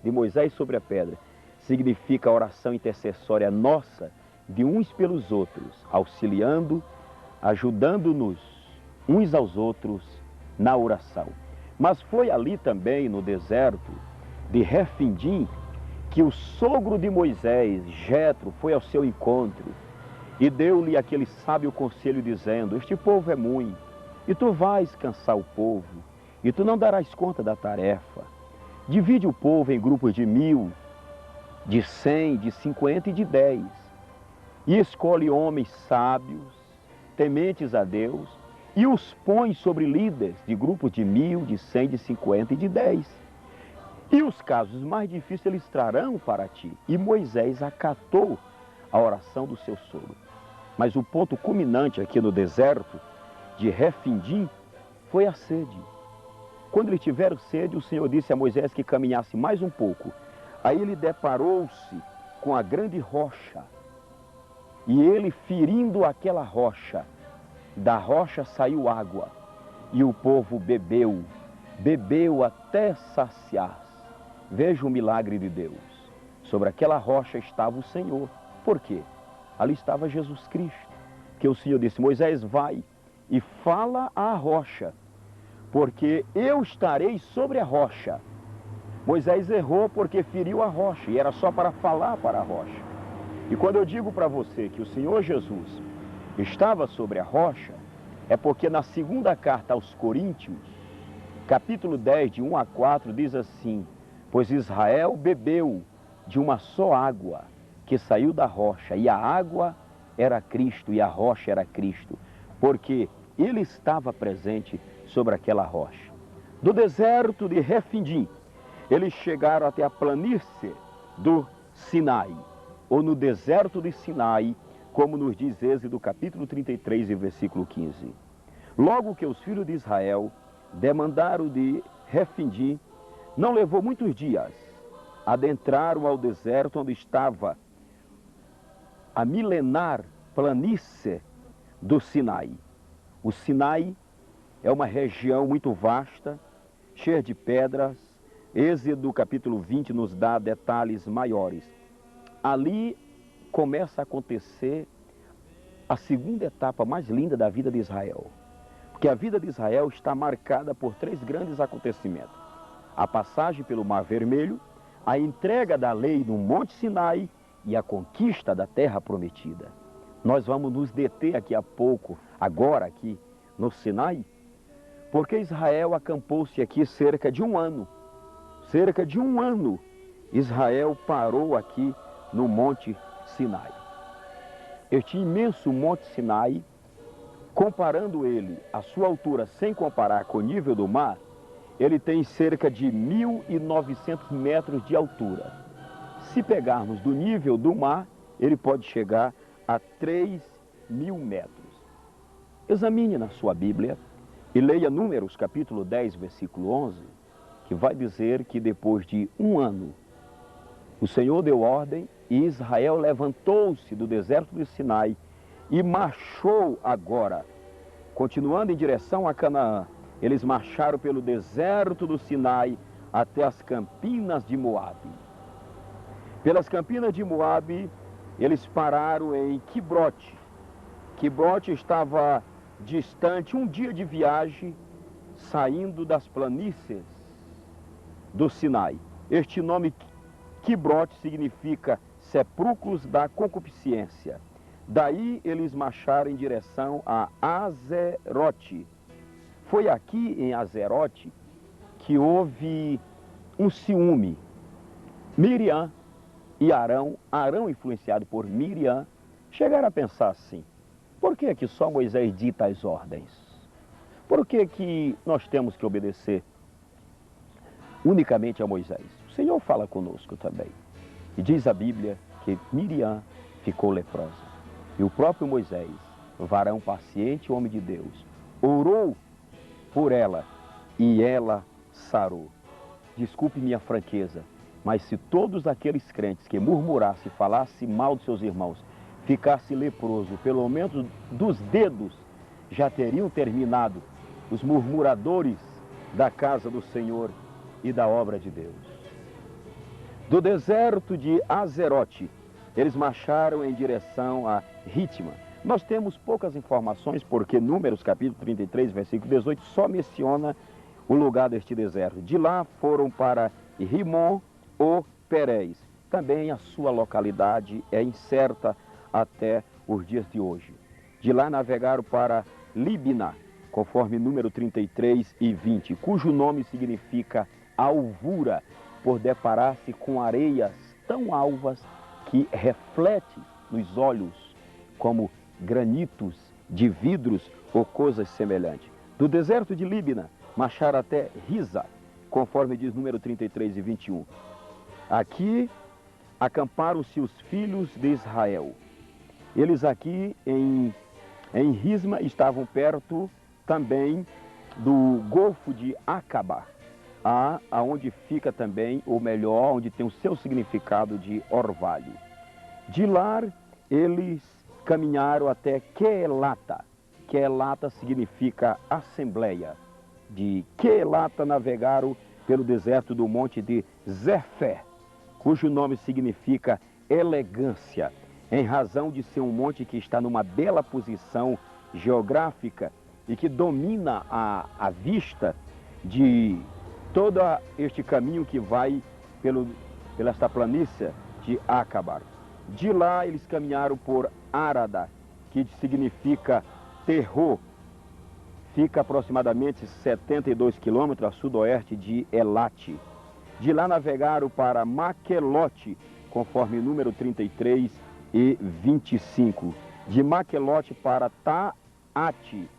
de Moisés sobre a pedra, significa a oração intercessória nossa de uns pelos outros, auxiliando, ajudando-nos uns aos outros na oração. Mas foi ali também, no deserto de Refidim, que o sogro de Moisés, Jetro, foi ao seu encontro e deu-lhe aquele sábio conselho, dizendo: este povo é muito, e tu vais cansar o povo, e tu não darás conta da tarefa. Divide o povo em grupos de 1000, de 100, de 50 e de 10, e escolhe homens sábios, tementes a Deus, e os põe sobre líderes de grupos de 1000, de 100, de 50 e de 10. E os casos mais difíceis eles trarão para ti. E Moisés acatou a oração do seu sogro. Mas o ponto culminante aqui no deserto de Refidim foi a sede. Quando eles tiveram sede, o Senhor disse a Moisés que caminhasse mais um pouco. Aí ele deparou-se com a grande rocha. E ele, ferindo aquela rocha, da rocha saiu água. E o povo bebeu, bebeu até saciar-se. Veja o milagre de Deus. Sobre aquela rocha estava o Senhor. Por quê? Ali estava Jesus Cristo. Que o Senhor disse: Moisés, vai e fala à rocha, porque eu estarei sobre a rocha. Moisés errou porque feriu a rocha, e era só para falar para a rocha. E quando eu digo para você que o Senhor Jesus estava sobre a rocha, é porque na segunda carta aos Coríntios, capítulo 10, de 1 a 4, diz assim: pois Israel bebeu de uma só água que saiu da rocha, e a água era Cristo, e a rocha era Cristo, porque ele estava presente sobre aquela rocha. Do deserto de Refidim, eles chegaram até a planície do Sinai, ou no deserto de Sinai, como nos diz Êxodo capítulo 33 e versículo 15. Logo que os filhos de Israel demandaram de Refidim, não levou muitos dias, adentraram ao deserto onde estava a milenar planície do Sinai. O Sinai é uma região muito vasta, cheia de pedras. Êxodo capítulo 20 nos dá detalhes maiores. Ali começa a acontecer a segunda etapa mais linda da vida de Israel. Porque a vida de Israel está marcada por 3 grandes acontecimentos: a passagem pelo Mar Vermelho, a entrega da lei no Monte Sinai e a conquista da terra prometida. Nós vamos nos deter aqui a pouco, agora aqui no Sinai, porque Israel acampou-se aqui cerca de um ano. Cerca de um ano, Israel parou aqui no Monte Sinai. Este imenso Monte Sinai, comparando ele, a sua altura, sem comparar com o nível do mar, ele tem cerca de 1.900 metros de altura. Se pegarmos do nível do mar, ele pode chegar a 3.000 metros. Examine na sua Bíblia e leia Números capítulo 10, versículo 11, que vai dizer que depois de um ano, o Senhor deu ordem e Israel levantou-se do deserto de Sinai e marchou agora, continuando em direção a Canaã. Eles marcharam pelo deserto do Sinai até as campinas de Moabe. Pelas campinas de Moabe, eles pararam em Quibrote. Quibrote estava distante um dia de viagem, saindo das planícies do Sinai. Este nome Quibrote significa sepulcros da concupiscência. Daí eles marcharam em direção a Azerote. Foi aqui em Azerote que houve um ciúme. Miriam e Arão, influenciado por Miriam, chegaram a pensar assim: por que que só Moisés dita as ordens? Por que que nós temos que obedecer unicamente a Moisés? O Senhor fala conosco também. E diz a Bíblia que Miriam ficou leprosa. E o próprio Moisés, varão paciente, homem de Deus, orou por ela e ela sarou. Desculpe minha franqueza, mas se todos aqueles crentes que murmurassem, falassem mal dos seus irmãos, ficasse leproso, pelo menos dos dedos, já teriam terminado os murmuradores da casa do Senhor e da obra de Deus. Do deserto de Azerote, eles marcharam em direção a Ritma. Nós temos poucas informações, porque Números capítulo 33, versículo 18, só menciona o lugar deste deserto. De lá foram para Rimon ou Pérez. Também a sua localidade é incerta até os dias de hoje. De lá navegaram para Líbina, conforme número 33 e 20, cujo nome significa alvura, por deparar-se com areias tão alvas que reflete nos olhos como granitos de vidros ou coisas semelhantes. Do deserto de Líbina, marcharam até Risa, conforme diz número 33 e 21. Aqui acamparam-se os filhos de Israel. Eles aqui em Risma estavam perto também do Golfo de Acaba, aonde fica também, ou melhor, onde tem o seu significado de orvalho. De lá eles caminharam até Quelata. Quelata significa assembleia. De Quelata navegaram pelo deserto do monte de Zefé, cujo nome significa elegância, em razão de ser um monte que está numa bela posição geográfica e que domina a vista de todo este caminho que vai pela esta planície de Acabar. De lá eles caminharam por Arada, que significa terror. Fica aproximadamente 72 quilômetros a sudoeste de Elate. De lá navegaram para Maquelote, conforme número 33 e 25. De Maquelote para Taate,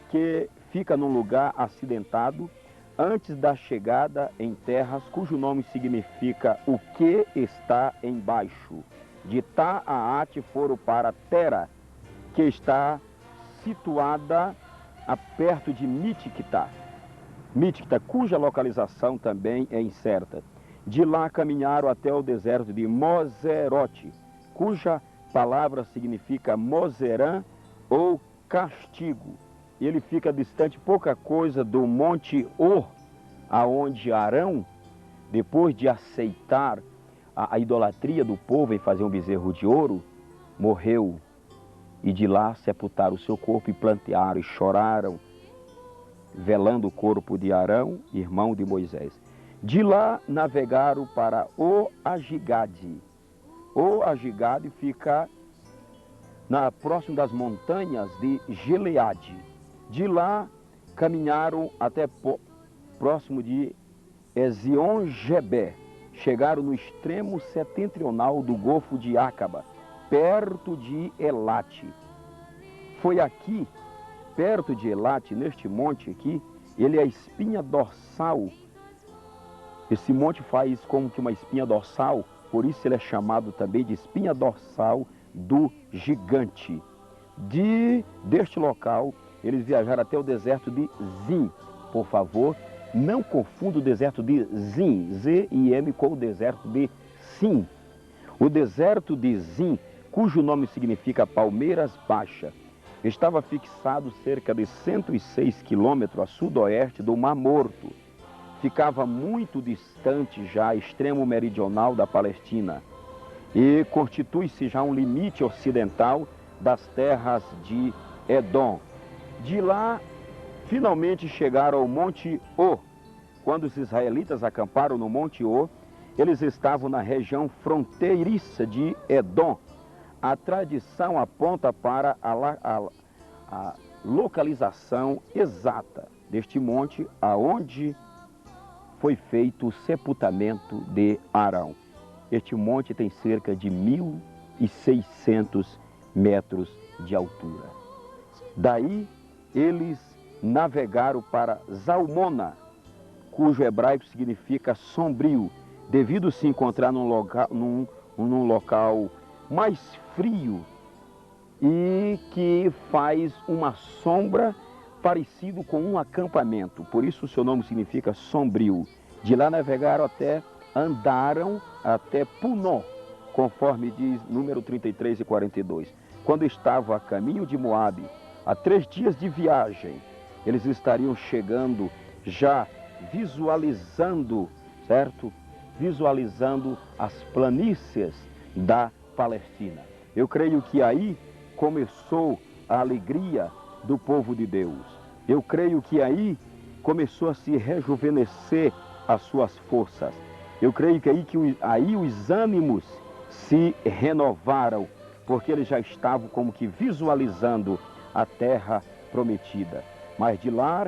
que fica num lugar acidentado, antes da chegada em terras, cujo nome significa o que está embaixo. De Taate foram para Tera, que está situada perto de Miticta, cuja localização também é incerta. De lá caminharam até o deserto de Moserote, cuja palavra significa Mozerã ou castigo. Ele fica distante pouca coisa do Monte Or, aonde Arão, depois de aceitar a idolatria do povo em fazer um bezerro de ouro, morreu. E de lá sepultaram o seu corpo e plantearam e choraram, velando o corpo de Arão, irmão de Moisés. De lá navegaram para O Agigade. O Agigade fica próximo das montanhas de Gileade. De lá caminharam até próximo de Ezion-Gebé. Chegaram no extremo setentrional do Golfo de Acaba, perto de Elate. Foi aqui, perto de Elate, neste monte aqui, ele é a espinha dorsal. Esse monte faz como que uma espinha dorsal, por isso ele é chamado também de espinha dorsal do gigante. Deste local, eles viajaram até o deserto de Zin. Por favor, não confunda o deserto de Zin, Z-I-M, com o deserto de Sim. O deserto de Zin, cujo nome significa Palmeiras Baixa, estava fixado cerca de 106 quilômetros a sudoeste do Mar Morto. Ficava muito distante já, extremo meridional da Palestina, e constitui-se já um limite ocidental das terras de Edom. De lá, finalmente chegaram ao Monte O. Quando os israelitas acamparam no Monte O, eles estavam na região fronteiriça de Edom. A tradição aponta para a localização exata deste monte, aonde foi feito o sepultamento de Arão. Este monte tem cerca de 1.600 metros de altura. Daí eles navegaram para Zalmona, cujo hebraico significa sombrio, devido se encontrar num local mais frio e que faz uma sombra parecido com um acampamento. Por isso o seu nome significa sombrio. De lá andaram até Punon, conforme diz número 33 e 42. Quando estavam a caminho de Moabe, há 3 dias de viagem, eles estariam chegando já visualizando, certo? Visualizando as planícies da Palestina. Eu creio que aí começou a alegria do povo de Deus. Eu creio que aí começou a se rejuvenescer as suas forças. Eu creio que aí os ânimos se renovaram, porque eles já estavam como que visualizando a terra prometida. Mas de lá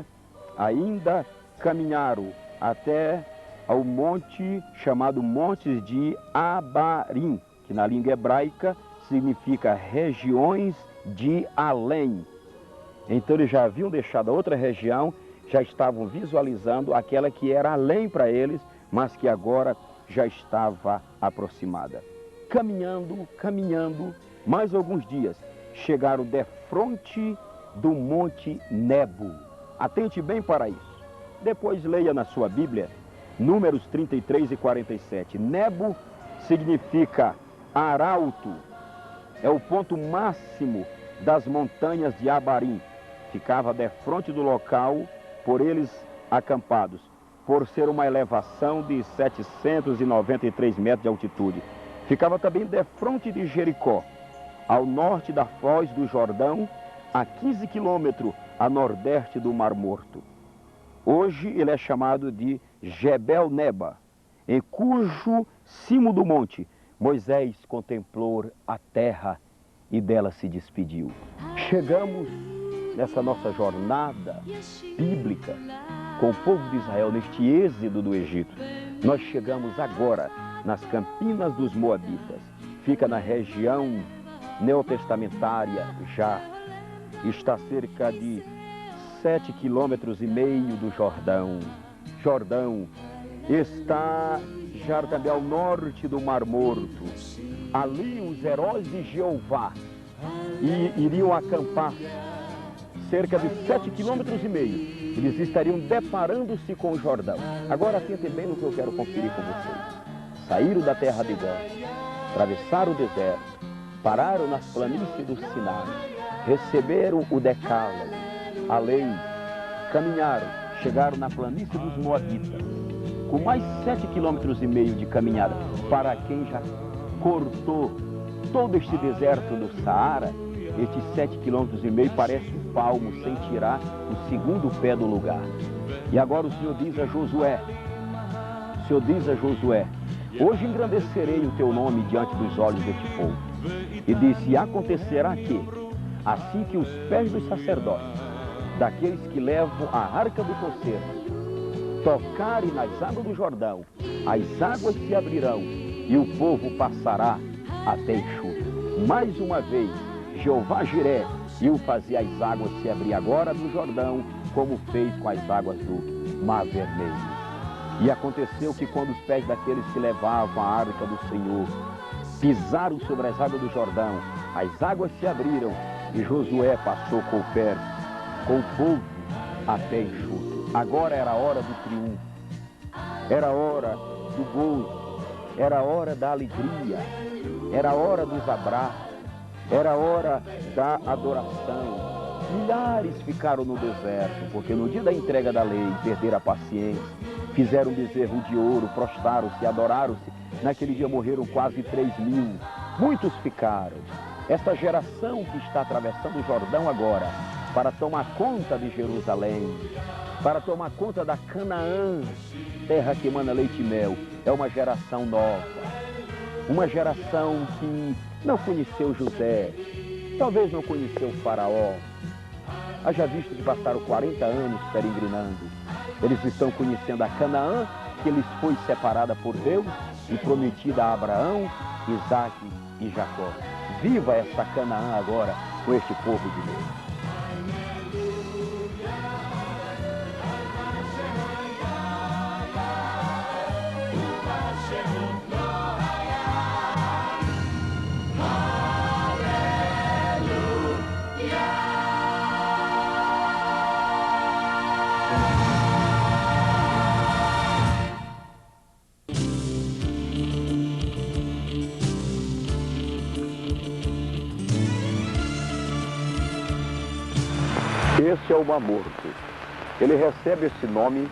ainda caminharam até ao monte chamado Montes de Abarim, que na língua hebraica significa regiões de além. Então eles já haviam deixado a outra região, já estavam visualizando aquela que era além para eles, mas que agora já estava aproximada. Caminhando, mais alguns dias, chegaram defronte do Monte Nebo. Atente bem para isso. Depois leia na sua Bíblia, Números 33 e 47. Nebo significa arauto, é o ponto máximo das montanhas de Abarim. Ficava defronte do local, por eles acampados, por ser uma elevação de 793 metros de altitude. Ficava também defronte de Jericó, ao norte da foz do Jordão, a 15 quilômetros a nordeste do Mar Morto. Hoje ele é chamado de Jebel Neba, em cujo cimo do monte Moisés contemplou a terra e dela se despediu. Chegamos nessa nossa jornada bíblica com o povo de Israel, neste êxodo do Egito. Nós chegamos agora nas Campinas dos Moabitas. Fica na região neotestamentária já. Está cerca de 7,5 quilômetros do Jordão. Jordão está já também ao norte do Mar Morto. Ali os heróis de Jeová iriam acampar cerca de 7,5 quilômetros. Eles estariam deparando-se com o Jordão. Agora atentem bem no que eu quero conferir com vocês. Saíram da terra de Gad, atravessaram o deserto, pararam nas planícies do Sinai, receberam o decálogo, a lei, caminharam, chegaram na planície dos Moabitas, com mais 7,5 quilômetros de caminhada. Para quem já cortou todo este deserto do Saara, estes 7,5 quilômetros parece um palmo sem tirar o segundo pé do lugar. E agora o Senhor diz a Josué, hoje engrandecerei o teu nome diante dos olhos deste povo. E disse, e acontecerá que, assim que os pés dos sacerdotes, daqueles que levam a arca do concerto, tocarem nas águas do Jordão, as águas se abrirão e o povo passará até enxuto. Mais uma vez, Jeová Jiré iu fazer as águas se abrir agora no Jordão, como fez com as águas do Mar Vermelho. E aconteceu que quando os pés daqueles que levavam a arca do Senhor pisaram sobre as águas do Jordão, as águas se abriram e Josué passou com o povo até enxuto. Agora era a hora do triunfo, era a hora do gozo, era a hora da alegria, era a hora dos abraços, era a hora da adoração. Milhares ficaram no deserto, porque no dia da entrega da lei perderam a paciência, fizeram um bezerro de ouro, prostraram-se, adoraram-se. Naquele dia morreram quase 3.000. Muitos ficaram. Esta geração que está atravessando o Jordão agora, para tomar conta de Jerusalém, para tomar conta da Canaã, terra que emana leite e mel, é uma geração nova. Uma geração que não conheceu José, talvez não conheceu Faraó. Haja visto que passaram 40 anos peregrinando. Eles estão conhecendo a Canaã, que lhes foi separada por Deus e prometida a Abraão, Isaque e Jacó. Viva essa Canaã agora com este povo de Deus. Esse é o Mar Morto. Ele recebe esse nome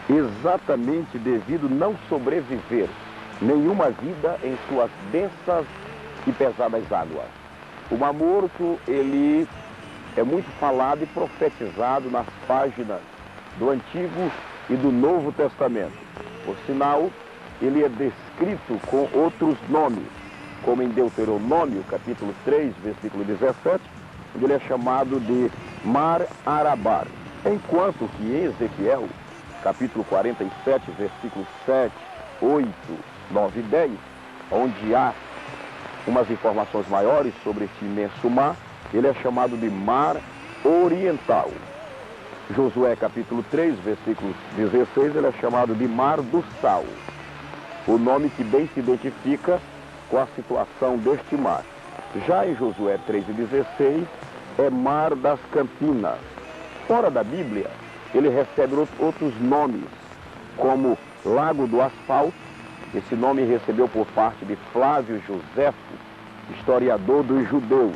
exatamente devido não sobreviver nenhuma vida em suas densas e pesadas águas. O Mar Morto, ele é muito falado e profetizado nas páginas do Antigo e do Novo Testamento. Por sinal, ele é descrito com outros nomes, como em Deuteronômio, capítulo 3, versículo 17, onde ele é chamado de Mar Arabar. Enquanto que em Ezequiel, capítulo 47, versículos 7, 8, 9 e 10, onde há umas informações maiores sobre este imenso mar, ele é chamado de Mar Oriental. Josué capítulo 3, versículo 16, ele é chamado de Mar do Sal, o nome que bem se identifica com a situação deste mar. Já em Josué 3 e 16, é Mar das Campinas. Fora da Bíblia, ele recebe outros nomes, como Lago do Asfalto. Esse nome recebeu por parte de Flávio Josefo, historiador dos judeus,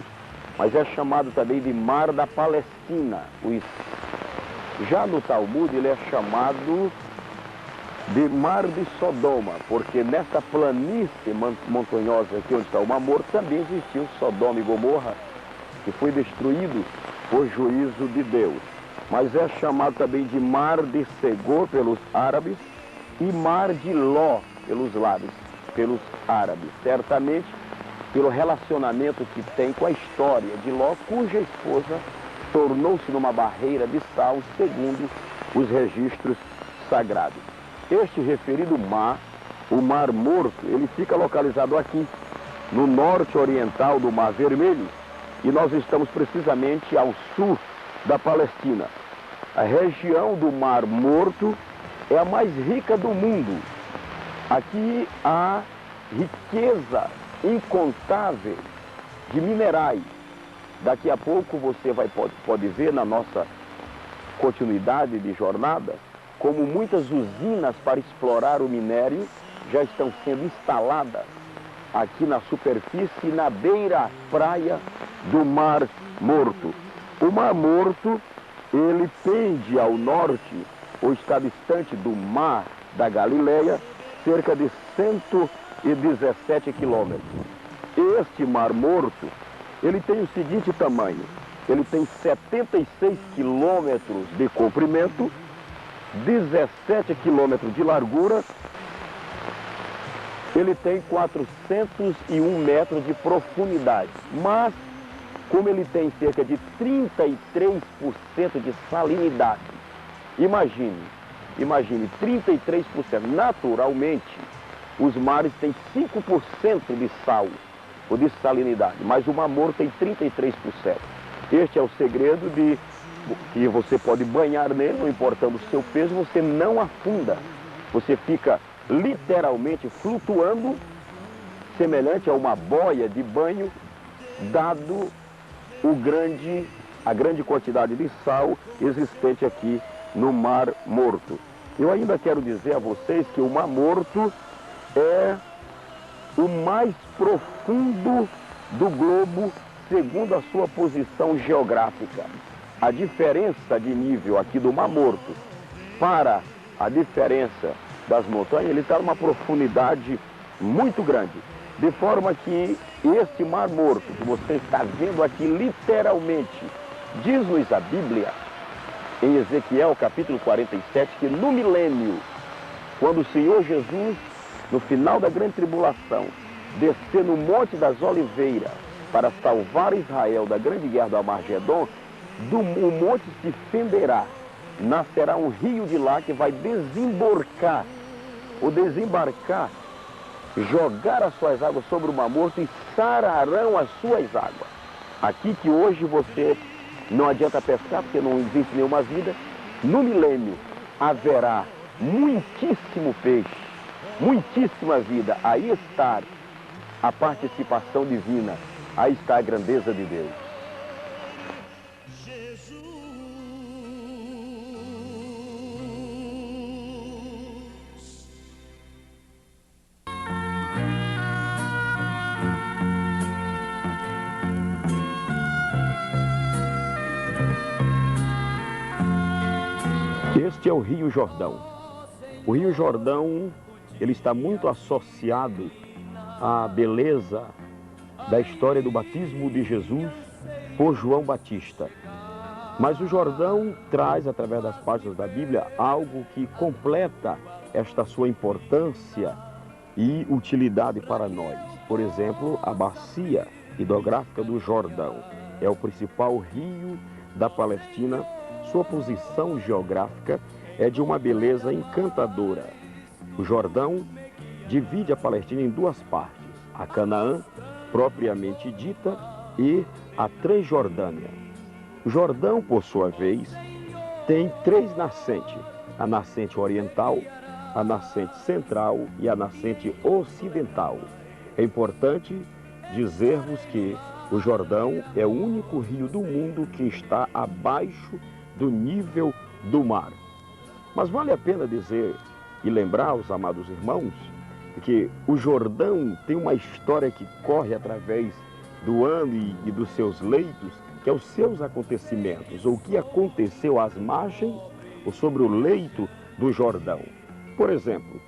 mas é chamado também de Mar da Palestina. Já no Talmud ele é chamado de Mar de Sodoma, porque nessa planície montanhosa aqui onde está o Mar Morto também existiu Sodoma e Gomorra, que foi destruído por juízo de Deus. Mas é chamado também de Mar de Segor pelos árabes e Mar de Ló pelos árabes, certamente pelo relacionamento que tem com a história de Ló, cuja esposa tornou-se numa barreira de sal, segundo os registros sagrados. Este referido mar, o Mar Morto, ele fica localizado aqui, no norte oriental do Mar Vermelho, e nós estamos precisamente ao sul da Palestina. A região do Mar Morto é a mais rica do mundo. Aqui há riqueza incontável de minerais. Daqui a pouco você pode ver na nossa continuidade de jornada como muitas usinas para explorar o minério já estão sendo instaladas aqui na superfície e na beira-praia do Mar Morto. O Mar Morto, ele pende ao norte, ou está distante do Mar da Galileia, cerca de 117 quilômetros. Este Mar Morto, ele tem o seguinte tamanho: ele tem 76 quilômetros de comprimento, 17 quilômetros de largura, ele tem 401 metros de profundidade, mas como ele tem cerca de 33% de salinidade, imagine, 33%, naturalmente, os mares têm 5% de sal, ou de salinidade, mas o Mar Morto tem 33%. Este é o segredo de que você pode banhar nele, não importando o seu peso, você não afunda. Você fica literalmente flutuando, semelhante a uma boia de banho, dado a grande quantidade de sal existente aqui no Mar Morto. Eu ainda quero dizer a vocês que o Mar Morto é o mais profundo do globo, segundo a sua posição geográfica. A diferença de nível aqui do Mar Morto para a diferença das montanhas, ele está numa profundidade muito grande. De forma que este Mar Morto que você está vendo aqui, literalmente, diz-nos a Bíblia, em Ezequiel capítulo 47, que no milênio, quando o Senhor Jesus, no final da grande tribulação, descer no Monte das Oliveiras para salvar Israel da grande guerra do Armagedon, o monte se fenderá, nascerá um rio de lá que vai desembarcar, jogar as suas águas sobre o Mar Morto e sararão as suas águas. Aqui que hoje você não adianta pescar porque não existe nenhuma vida, no milênio haverá muitíssimo peixe, muitíssima vida. Aí está a participação divina, aí está a grandeza de Deus. Este é o Rio Jordão. O Rio Jordão, ele está muito associado à beleza da história do batismo de Jesus por João Batista. Mas o Jordão traz, através das páginas da Bíblia, algo que completa esta sua importância e utilidade para nós. Por exemplo, a bacia hidrográfica do Jordão é o principal rio da Palestina. Sua posição geográfica é de uma beleza encantadora. O Jordão divide a Palestina em duas partes, a Canaã, propriamente dita, e a Transjordânia. O Jordão, por sua vez, tem três nascentes, a nascente oriental, a nascente central e a nascente ocidental. É importante dizermos que o Jordão é o único rio do mundo que está abaixo do nível do mar. Mas vale a pena dizer e lembrar aos amados irmãos que o Jordão tem uma história que corre através do ano e dos seus leitos, que é os seus acontecimentos, ou o que aconteceu às margens ou sobre o leito do Jordão. Por exemplo,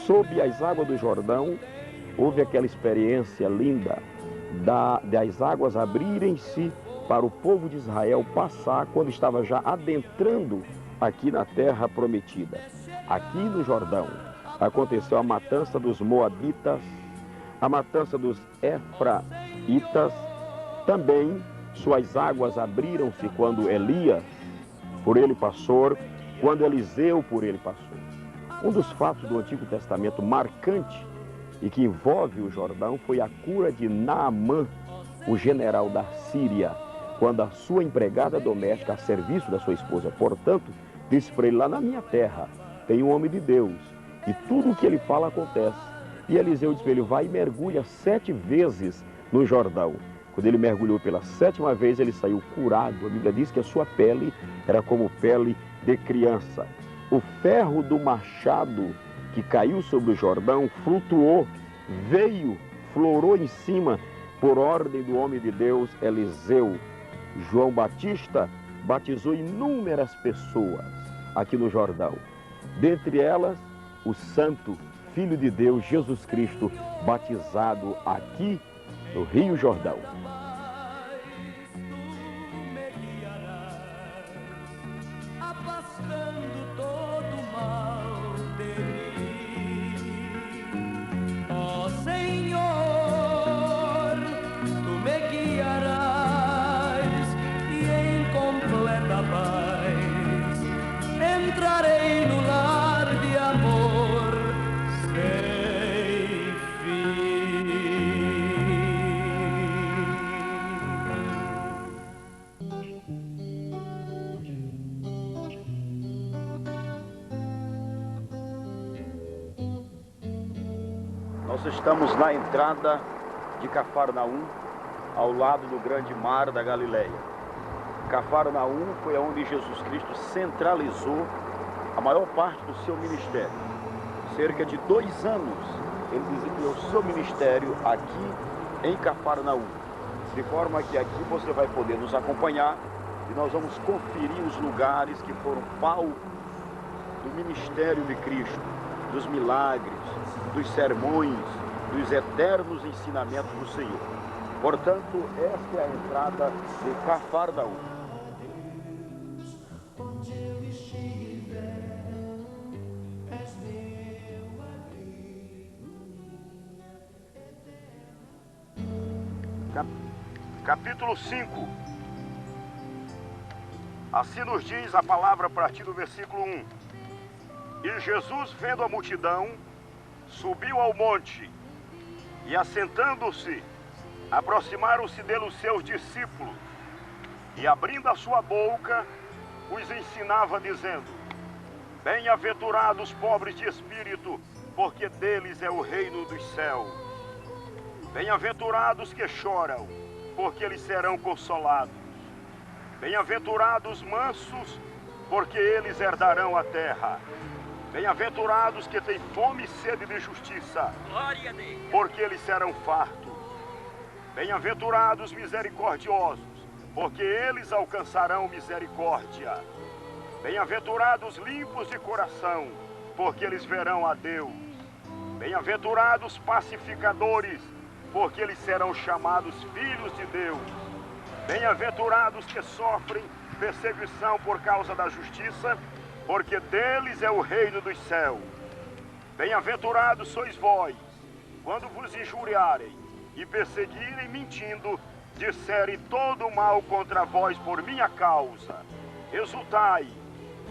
sob as águas do Jordão, houve aquela experiência linda das águas abrirem-se para o povo de Israel passar quando estava já adentrando aqui na terra prometida. Aqui no Jordão aconteceu a matança dos Moabitas, a matança dos Efraitas. Também suas águas abriram-se quando Elias por ele passou, quando Eliseu por ele passou. Um dos fatos do Antigo Testamento marcante e que envolve o Jordão foi a cura de Naamã, o general da Síria, quando a sua empregada doméstica a serviço da sua esposa, portanto, disse para ele: lá na minha terra tem um homem de Deus e tudo o que ele fala acontece. E Eliseu disse para ele: vai e mergulha 7 vezes no Jordão. Quando ele mergulhou pela 7ª vez, ele saiu curado. A Bíblia diz que a sua pele era como pele de criança. O ferro do machado que caiu sobre o Jordão flutuou, veio, florou em cima, por ordem do homem de Deus Eliseu. João Batista batizou inúmeras pessoas aqui no Jordão. Dentre elas, o Santo Filho de Deus, Jesus Cristo, batizado aqui no Rio Jordão. Entrarei no lar de amor sem Nós estamos na entrada de Cafarnaum, ao lado do grande mar da Galileia. Cafarnaum foi onde Jesus Cristo centralizou a maior parte do seu ministério. Cerca de 2 anos ele desempenhou o seu ministério aqui em Cafarnaum. De forma que aqui você vai poder nos acompanhar e nós vamos conferir os lugares que foram palco do ministério de Cristo, dos milagres, dos sermões, dos eternos ensinamentos do Senhor. Portanto, esta é a entrada de Cafarnaum. Capítulo 5. Assim nos diz a palavra a partir do versículo 1. E Jesus, vendo a multidão, subiu ao monte, e assentando-se, aproximaram-se dele os seus discípulos, e abrindo a sua boca, os ensinava, dizendo: bem-aventurados os pobres de espírito, porque deles é o reino dos céus. Bem-aventurados que choram, porque eles serão consolados. Bem-aventurados mansos, porque eles herdarão a terra. Bem-aventurados que têm fome e sede de justiça, porque eles serão fartos. Bem-aventurados misericordiosos, porque eles alcançarão misericórdia. Bem-aventurados limpos de coração, porque eles verão a Deus. Bem-aventurados pacificadores, porque eles serão chamados filhos de Deus. Bem-aventurados que sofrem perseguição por causa da justiça, porque deles é o reino dos céus. Bem-aventurados sois vós, quando vos injuriarem e perseguirem mentindo, disserem todo o mal contra vós por minha causa. Exultai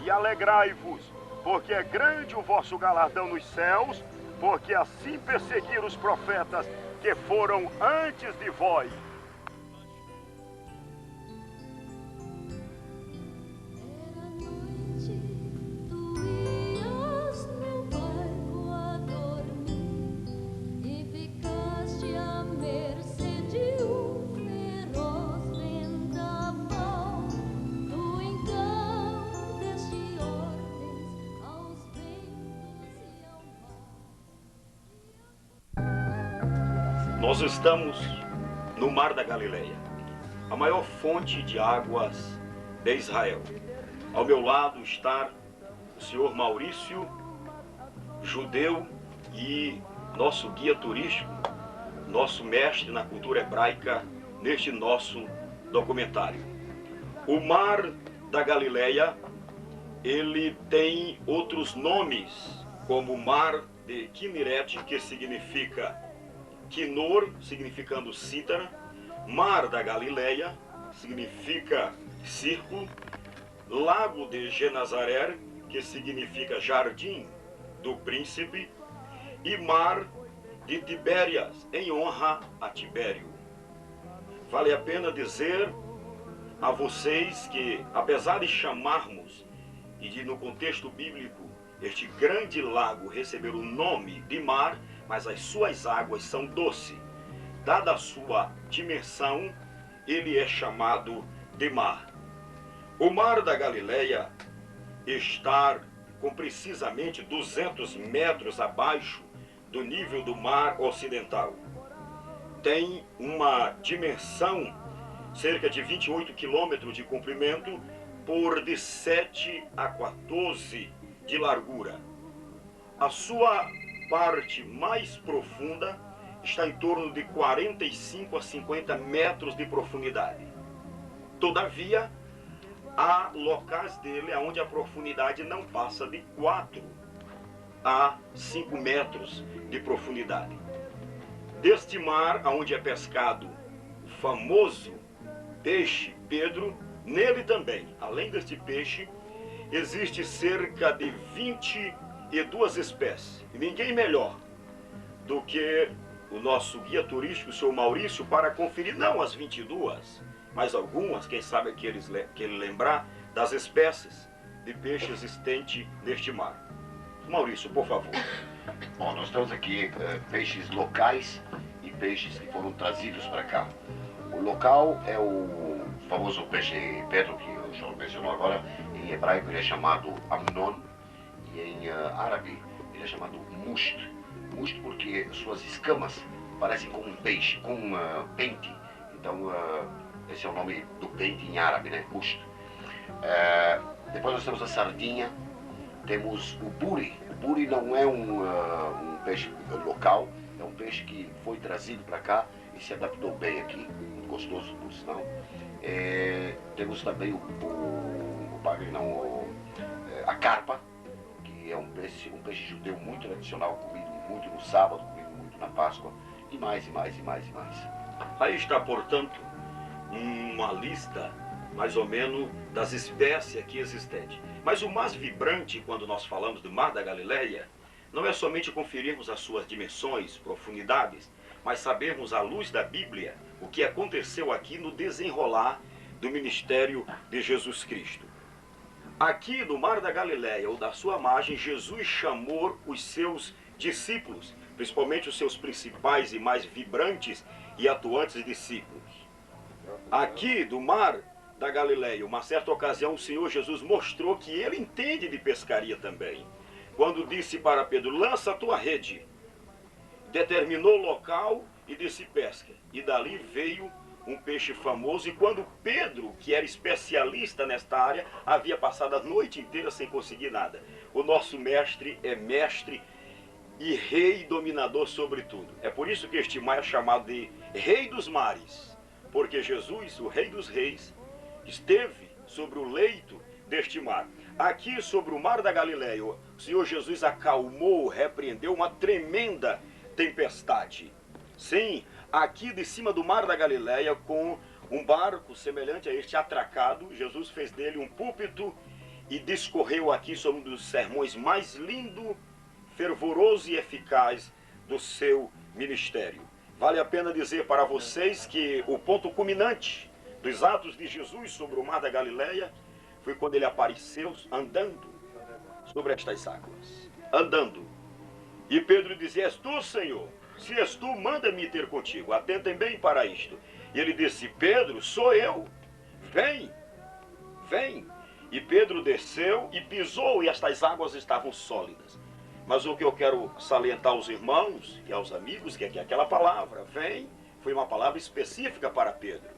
e alegrai-vos, porque é grande o vosso galardão nos céus, porque assim perseguiram os profetas que foram antes de vós. Nós estamos no Mar da Galileia, a maior fonte de águas de Israel. Ao meu lado está o senhor Maurício, judeu e nosso guia turístico, nosso mestre na cultura hebraica neste nosso documentário. O Mar da Galileia, ele tem outros nomes, como o Mar de Quinerete, que significa Quinor, significando cítara, Mar da Galileia, significa círculo, Lago de Genazaré, que significa jardim do príncipe, e Mar de Tibérias, em honra a Tibério. Vale a pena dizer a vocês que, apesar de chamarmos, e de no contexto bíblico, este grande lago receber o nome de mar, mas as suas águas são doces. Dada a sua dimensão, ele é chamado de mar. O Mar da Galileia está com precisamente 200 metros abaixo do nível do mar ocidental. Tem uma dimensão cerca de 28 quilômetros de comprimento por de 7 a 14 de largura. A sua parte mais profunda está em torno de 45 a 50 metros de profundidade. Todavia, há locais dele onde a profundidade não passa de 4 a 5 metros de profundidade. Deste mar, onde é pescado o famoso peixe Pedro, nele também, além deste peixe, existe cerca de 22 espécies. E ninguém melhor do que o nosso guia turístico, o senhor Maurício, para conferir não as 22, mas algumas, quem sabe que ele lembrar, das espécies de peixe existente neste mar. Maurício, por favor. Bom, nós temos aqui peixes locais e peixes que foram trazidos para cá. O local é o famoso peixe Pedro, que o senhor mencionou agora. Em hebraico ele é chamado Amnon e em árabe ele é chamado Musht. Musht porque suas escamas parecem com um peixe, com um pente. Então esse é o nome do pente em árabe, né? Musht. Depois nós temos a sardinha, temos o buri. O buri não é um peixe local, é um peixe que foi trazido para cá e se adaptou bem aqui, muito gostoso por sinal. Temos também a carpa, que é um peixe judeu muito tradicional, comido muito no sábado, comido muito na Páscoa, e mais, e mais, e mais, e mais. Aí está, portanto, uma lista, mais ou menos, das espécies aqui existentes. Mas o mais vibrante, quando nós falamos do Mar da Galileia, não é somente conferirmos as suas dimensões, profundidades, mas sabermos, à luz da Bíblia, o que aconteceu aqui no desenrolar do ministério de Jesus Cristo. Aqui no Mar da Galileia, ou da sua margem, Jesus chamou os seus discípulos, principalmente os seus principais e mais vibrantes e atuantes discípulos. Aqui do Mar da Galileia, uma certa ocasião, o Senhor Jesus mostrou que ele entende de pescaria também. Quando disse para Pedro, lança a tua rede, determinou o local e disse pesca. E dali veio um peixe famoso, e quando Pedro, que era especialista nesta área, havia passado a noite inteira sem conseguir nada. O nosso mestre é mestre e rei dominador sobre tudo. É por isso que este mar é chamado de Rei dos Mares, porque Jesus, o Rei dos Reis, esteve sobre o leito deste mar. Aqui sobre o mar da Galileia, o Senhor Jesus acalmou, repreendeu uma tremenda tempestade. Sim, aqui de cima do mar da Galileia, com um barco semelhante a este atracado, Jesus fez dele um púlpito e discorreu aqui sobre um dos sermões mais lindo, fervoroso e eficaz do seu ministério. Vale a pena dizer para vocês que o ponto culminante dos atos de Jesus sobre o mar da Galileia foi quando ele apareceu andando sobre estas águas. Andando. E Pedro dizia: és tu, Senhor? Se és tu, manda-me ter contigo. Atentem bem para isto. E ele disse: Pedro, sou eu. Vem, vem. E Pedro desceu e pisou, e estas águas estavam sólidas. Mas o que eu quero salientar aos irmãos e aos amigos, que aquela palavra, vem, foi uma palavra específica para Pedro.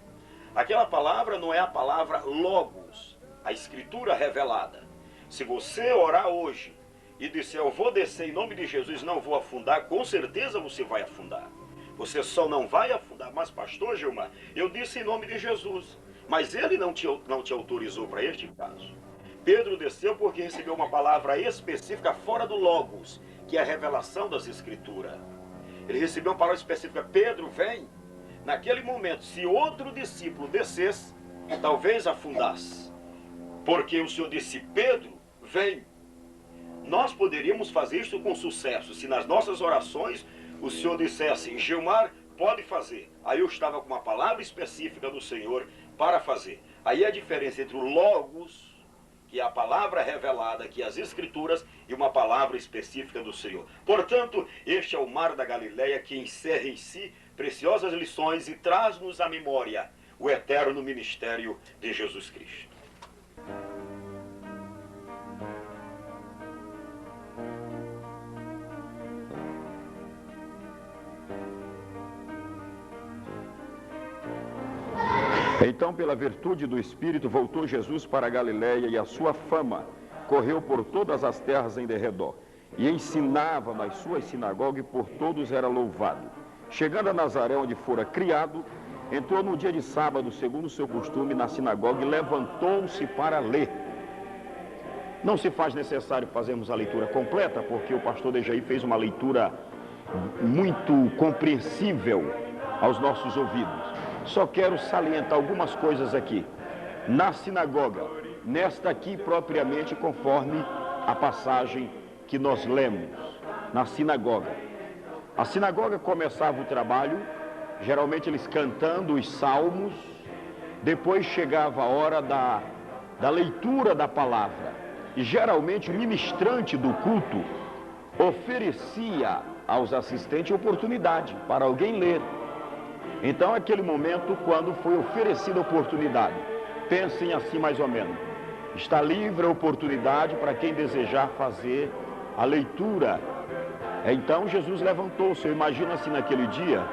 Aquela palavra não é a palavra logos, a escritura revelada. Se você orar hoje e disser: eu vou descer em nome de Jesus, não vou afundar, com certeza você vai afundar. Você só não vai afundar. Mas pastor Gilmar, eu disse em nome de Jesus, mas ele não te autorizou para este caso. Pedro desceu porque recebeu uma palavra específica fora do logos, que é a revelação das escrituras. Ele recebeu uma palavra específica: Pedro, vem. Naquele momento, se outro discípulo descesse, talvez afundasse. Porque o Senhor disse: Pedro, vem. Nós poderíamos fazer isso com sucesso, se nas nossas orações o Senhor dissesse: Gilmar, pode fazer. Aí eu estava com uma palavra específica do Senhor para fazer. Aí a diferença entre o logos, que é a palavra revelada, que é as escrituras, e uma palavra específica do Senhor. Portanto, este é o mar da Galileia, que encerra em si preciosas lições e traz-nos à memória o eterno ministério de Jesus Cristo. Então, pela virtude do Espírito, voltou Jesus para a Galileia, e a sua fama correu por todas as terras em derredor. E ensinava nas suas sinagogas, e por todos era louvado. Chegando a Nazaré, onde fora criado, entrou no dia de sábado, segundo o seu costume, na sinagoga, e levantou-se para ler. Não se faz necessário fazermos a leitura completa, porque o pastor Dejaí fez uma leitura muito compreensível aos nossos ouvidos. Só quero salientar algumas coisas aqui. Na sinagoga, nesta aqui propriamente, conforme a passagem que nós lemos, na sinagoga. A sinagoga começava o trabalho, geralmente eles cantando os salmos, depois chegava a hora da leitura da palavra. E geralmente o ministrante do culto oferecia aos assistentes oportunidade para alguém ler. Então, aquele momento, quando foi oferecida a oportunidade, pensem assim mais ou menos: está livre a oportunidade para quem desejar fazer a leitura. Então, Jesus levantou-se. Eu imagino assim, naquele dia,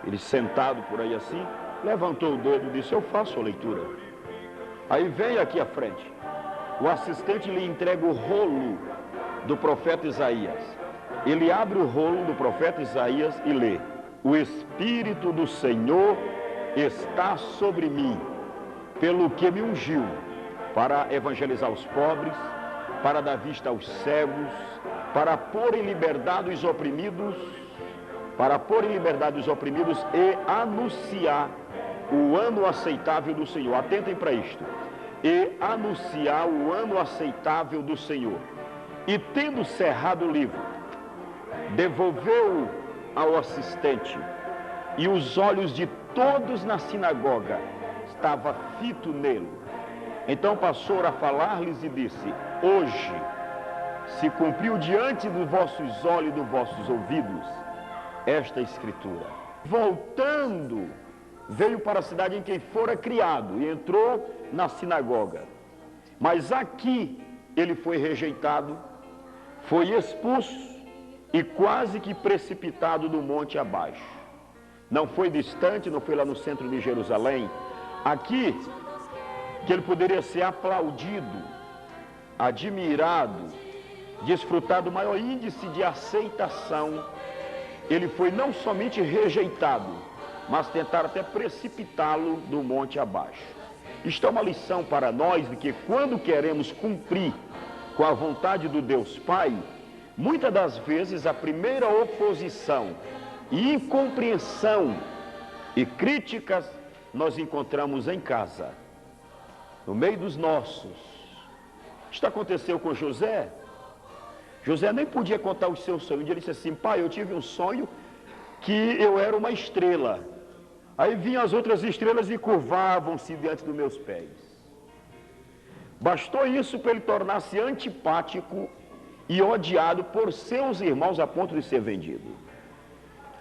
ele sentado por aí assim, levantou o dedo e disse: eu faço a leitura. Aí vem aqui à frente, o assistente lhe entrega o rolo do profeta Isaías. Ele abre o rolo do profeta Isaías e lê: o Espírito do Senhor está sobre mim, pelo que me ungiu, para evangelizar os pobres, para dar vista aos cegos, para pôr em liberdade os oprimidos, e anunciar o ano aceitável do Senhor. Atentem para isto. E anunciar o ano aceitável do Senhor. E tendo cerrado o livro, devolveu ao assistente, e os olhos de todos na sinagoga estavam fitos nele. Então passou a falar-lhes e disse: hoje se cumpriu diante dos vossos olhos e dos vossos ouvidos esta escritura. Voltando, veio para a cidade em que fora criado e entrou na sinagoga. Mas aqui ele foi rejeitado, foi expulso e quase que precipitado do monte abaixo. Não foi distante, não foi lá no centro de Jerusalém. Aqui, que ele poderia ser aplaudido, admirado, desfrutar do maior índice de aceitação, ele foi não somente rejeitado, mas tentaram até precipitá-lo do monte abaixo. Isto é uma lição para nós de que quando queremos cumprir com a vontade do Deus Pai, muitas das vezes a primeira oposição e incompreensão e críticas nós encontramos em casa, no meio dos nossos. Isto aconteceu com José. José nem podia contar os seus sonhos. Ele disse assim: pai, eu tive um sonho que eu era uma estrela. Aí vinham as outras estrelas e curvavam-se diante dos meus pés. Bastou isso para ele tornar-se antipático e odiado por seus irmãos a ponto de ser vendido.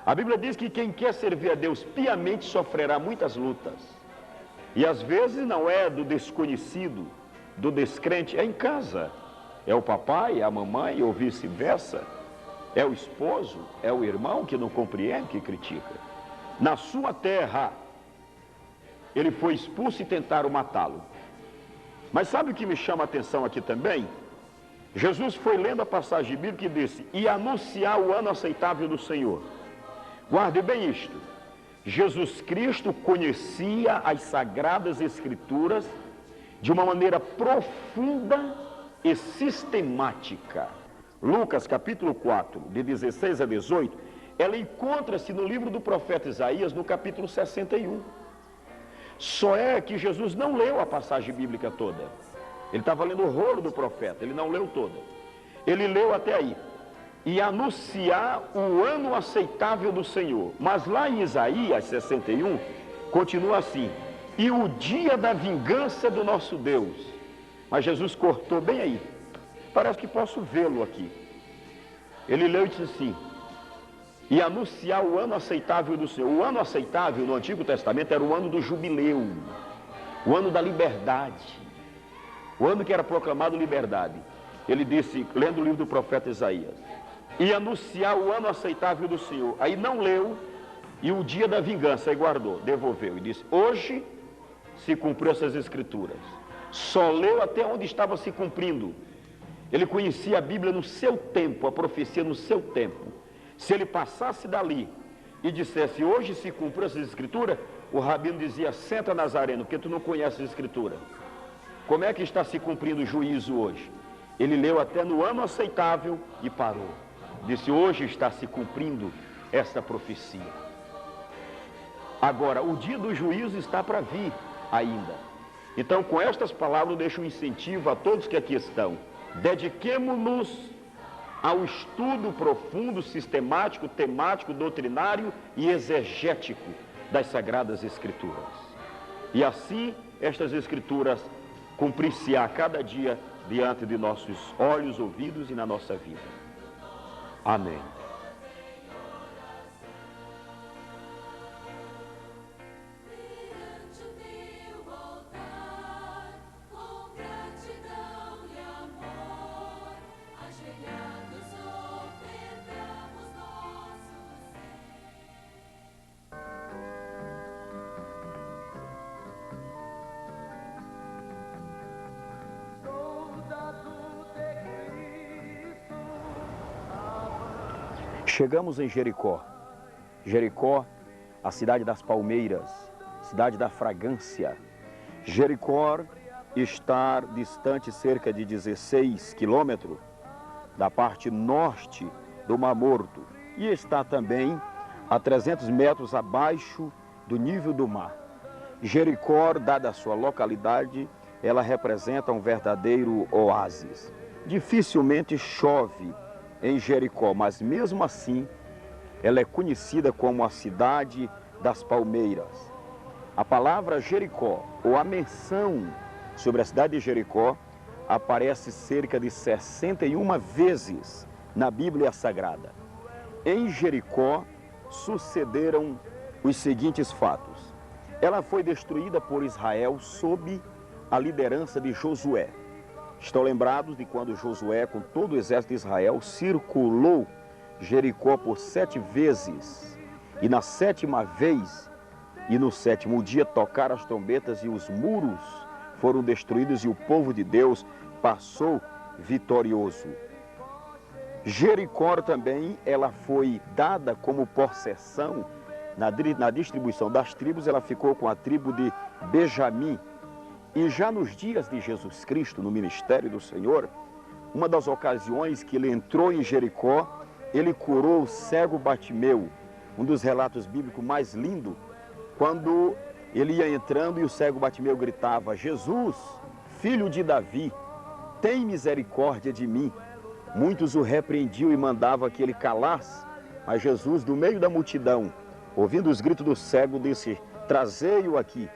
A Bíblia diz que quem quer servir a Deus piamente sofrerá muitas lutas. E às vezes não é do desconhecido, do descrente, é em casa. É o papai, é a mamãe, ou vice-versa. É o esposo, é o irmão que não compreende, que critica. Na sua terra, ele foi expulso e tentaram matá-lo. Mas sabe o que me chama a atenção aqui também? Jesus foi lendo a passagem bíblica e disse: e anunciar o ano aceitável do Senhor. Guarde bem isto. Jesus Cristo conhecia as Sagradas Escrituras de uma maneira profunda e sistemática. Lucas capítulo 4, de 16 a 18, ela encontra-se no livro do profeta Isaías, no capítulo 61. Só é que Jesus não leu a passagem bíblica toda. Ele estava lendo o rolo do profeta, ele não leu toda. Ele leu até aí. E anunciar o ano aceitável do Senhor. Mas lá em Isaías 61, continua assim: e o dia da vingança do nosso Deus. Mas Jesus cortou bem aí. Parece que posso vê-lo aqui. Ele leu e disse assim: e anunciar o ano aceitável do Senhor. O ano aceitável no Antigo Testamento era o ano do jubileu, o ano da liberdade, o ano que era proclamado liberdade. Ele disse, lendo o livro do profeta Isaías, e anunciar o ano aceitável do Senhor. Aí não leu, e o dia da vingança, aí guardou, devolveu, e disse: hoje se cumpriu essas escrituras. Só leu até onde estava se cumprindo. Ele conhecia a Bíblia no seu tempo, a profecia no seu tempo. Se ele passasse dali e dissesse: hoje se cumpriu essas escrituras, o rabino dizia: senta, Nazareno, porque tu não conheces a escritura. Como é que está se cumprindo o juízo hoje? Ele leu até no ano aceitável e parou. Disse: hoje está se cumprindo esta profecia. Agora, o dia do juízo está para vir ainda. Então, com estas palavras, eu deixo um incentivo a todos que aqui estão. Dediquemo-nos ao estudo profundo, sistemático, temático, doutrinário e exegético das Sagradas Escrituras. E assim, estas Escrituras cumprir-se-á cada dia diante de nossos olhos, ouvidos e na nossa vida. Amém. Chegamos em Jericó. Jericó, a cidade das palmeiras, cidade da fragrância. Jericó está distante cerca de 16 quilômetros da parte norte do Mar Morto e está também a 300 metros abaixo do nível do mar. Jericó, dada a sua localidade, ela representa um verdadeiro oásis. Dificilmente chove em Jericó, mas mesmo assim ela é conhecida como a cidade das palmeiras. A palavra Jericó, ou a menção sobre a cidade de Jericó, aparece cerca de 61 vezes na Bíblia Sagrada. Em Jericó sucederam os seguintes fatos. Ela foi destruída por Israel sob a liderança de Josué. Estão lembrados de quando Josué, com todo o exército de Israel, circulou Jericó por 7 vezes. E na 7ª vez, e no 7º dia, tocaram as trombetas e os muros foram destruídos e o povo de Deus passou vitorioso. Jericó também, ela foi dada como possessão na distribuição das tribos, ela ficou com a tribo de Benjamim. E já nos dias de Jesus Cristo, no ministério do Senhor, uma das ocasiões que ele entrou em Jericó, ele curou o cego Bartimeu, um dos relatos bíblicos mais lindos, quando ele ia entrando e o cego Bartimeu gritava: Jesus, filho de Davi, tem misericórdia de mim. Muitos o repreendiam e mandavam que ele calasse, mas Jesus, do meio da multidão, ouvindo os gritos do cego, disse: trazei-o aqui.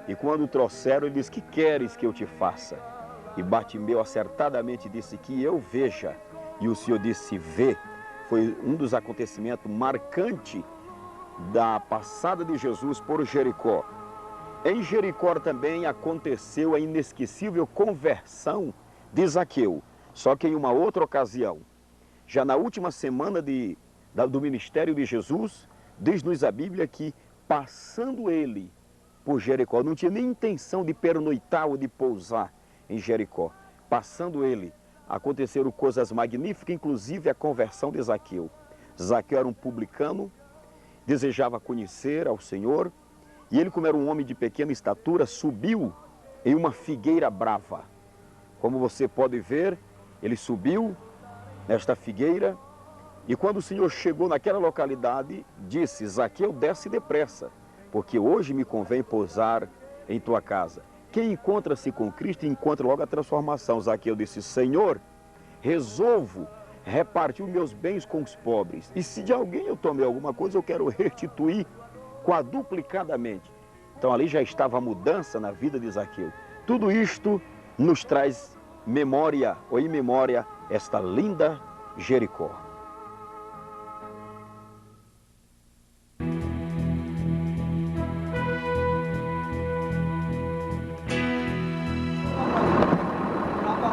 E quando o trouxeram, ele disse: que queres que eu te faça? E Bartimeu acertadamente disse: que eu veja. E o Senhor disse: vê. Foi um dos acontecimentos marcantes da passada de Jesus por Jericó. Em Jericó também aconteceu a inesquecível conversão de Zaqueu, só que em uma outra ocasião. Já na última semana do ministério de Jesus, diz-nos a Bíblia que, passando ele por Jericó, não tinha nem intenção de pernoitar ou de pousar em Jericó. Passando ele, aconteceram coisas magníficas, inclusive a conversão de Zaqueu. Zaqueu era um publicano, desejava conhecer ao Senhor, e ele, como era um homem de pequena estatura, subiu em uma figueira brava. Como você pode ver, ele subiu nesta figueira, e quando o Senhor chegou naquela localidade, disse: Zaqueu, desce depressa, porque hoje me convém pousar em tua casa. Quem encontra-se com Cristo encontra logo a transformação. Zaqueu disse: Senhor, resolvo repartir os meus bens com os pobres. E se de alguém eu tomei alguma coisa, eu quero restituir quadruplicadamente. Então ali já estava a mudança na vida de Zaqueu. Tudo isto nos traz memória, ou em memória, esta linda Jericó.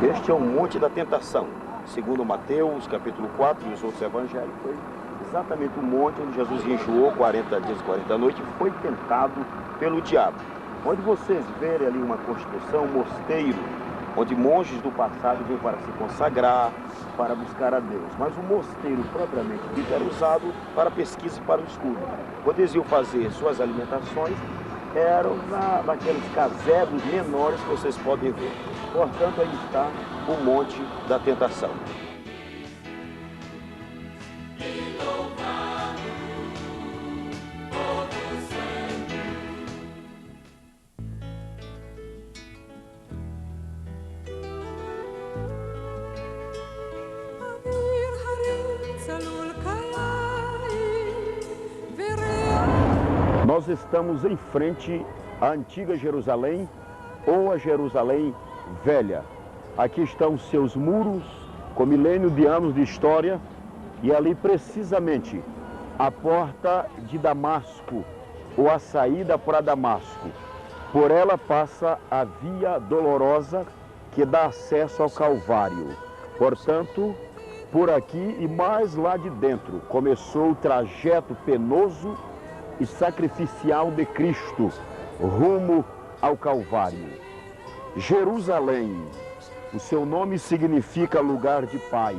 Este é o Monte da Tentação, segundo Mateus, capítulo 4 e os outros evangelhos. Foi exatamente o monte onde Jesus jejuou 40 dias e 40 noites e foi tentado pelo diabo. Onde vocês verem ali uma construção, um mosteiro, onde monges do passado vêm para se consagrar, para buscar a Deus. Mas o mosteiro propriamente dito era usado para pesquisa e para o estudo. Quando eles iam fazer suas alimentações, eram naqueles casebres menores que vocês podem ver. Portanto, aí está o Monte da Tentação. Nós estamos em frente à antiga Jerusalém ou a Jerusalém Velha. Aqui estão seus muros com milênios de anos de história e ali precisamente a porta de Damasco ou a saída para Damasco. Por ela passa a Via Dolorosa que dá acesso ao Calvário. Portanto, por aqui e mais lá de dentro começou o trajeto penoso e sacrificial de Cristo rumo ao Calvário. Jerusalém, o seu nome significa lugar de paz,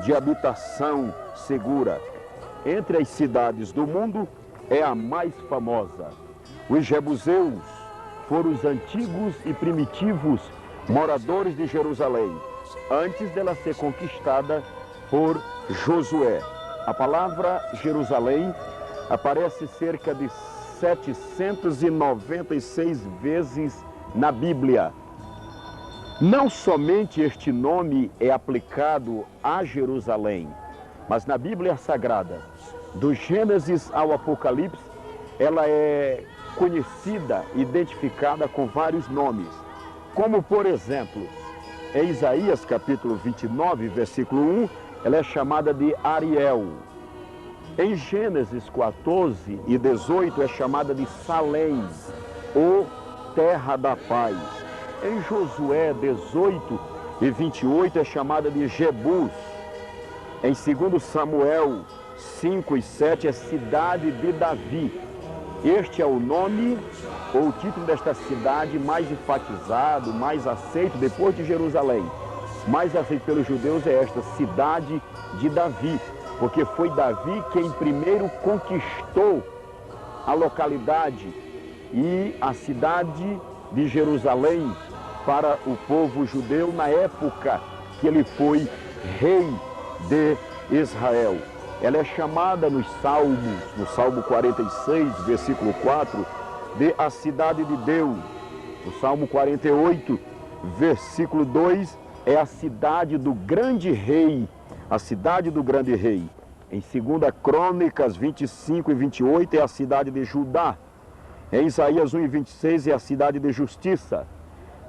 de habitação segura. Entre as cidades do mundo é a mais famosa. Os jebuseus foram os antigos e primitivos moradores de Jerusalém, antes dela ser conquistada por Josué. A palavra Jerusalém aparece cerca de 796 vezes na Bíblia. Não somente este nome é aplicado a Jerusalém, mas na Bíblia Sagrada, do Gênesis ao Apocalipse, ela é conhecida, identificada com vários nomes. Como, por exemplo, em Isaías capítulo 29, versículo 1, ela é chamada de Ariel. Em Gênesis 14 e 18 é chamada de Salém, ou Terra da Paz. Em Josué 18 e 28 é chamada de Jebus. Em 2 Samuel 5 e 7 é Cidade de Davi. Este é o nome ou o título desta cidade mais enfatizado, mais aceito depois de Jerusalém. Mais aceito pelos judeus é esta Cidade de Davi, porque foi Davi quem primeiro conquistou a localidade e a cidade de Jerusalém para o povo judeu na época que ele foi rei de Israel. Ela é chamada nos Salmos, no Salmo 46, versículo 4, de a cidade de Deus. No Salmo 48, versículo 2, é a cidade do grande rei, a cidade do grande rei. Em 2 Crônicas 25 e 28 é a cidade de Judá. Em Isaías 1 e 26 é a cidade de justiça.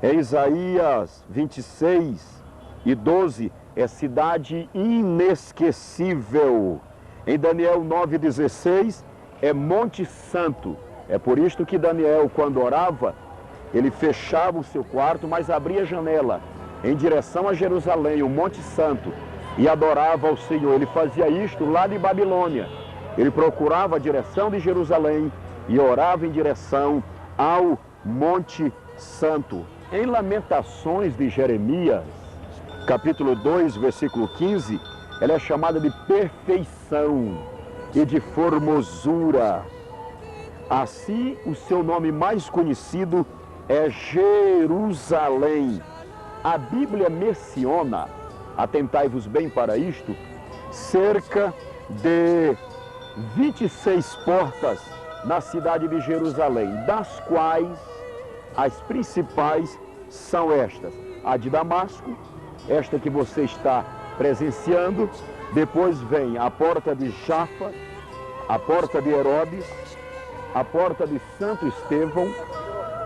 Em Isaías 26 e 12 é cidade inesquecível. Em Daniel 9 e 16 é Monte Santo. É por isto que Daniel, quando orava, ele fechava o seu quarto, mas abria a janela em direção a Jerusalém, o Monte Santo, e adorava ao Senhor. Ele fazia isto lá de Babilônia. Ele procurava a direção de Jerusalém e orava em direção ao Monte Santo. Em Lamentações de Jeremias, capítulo 2, versículo 15, ela é chamada de perfeição e de formosura. Assim, o seu nome mais conhecido é Jerusalém. A Bíblia menciona, atentai-vos bem para isto, cerca de 26 portas na cidade de Jerusalém, das quais as principais são estas: a de Damasco, esta que você está presenciando, depois vem a porta de Jafa, a porta de Herodes, a porta de Santo Estevão,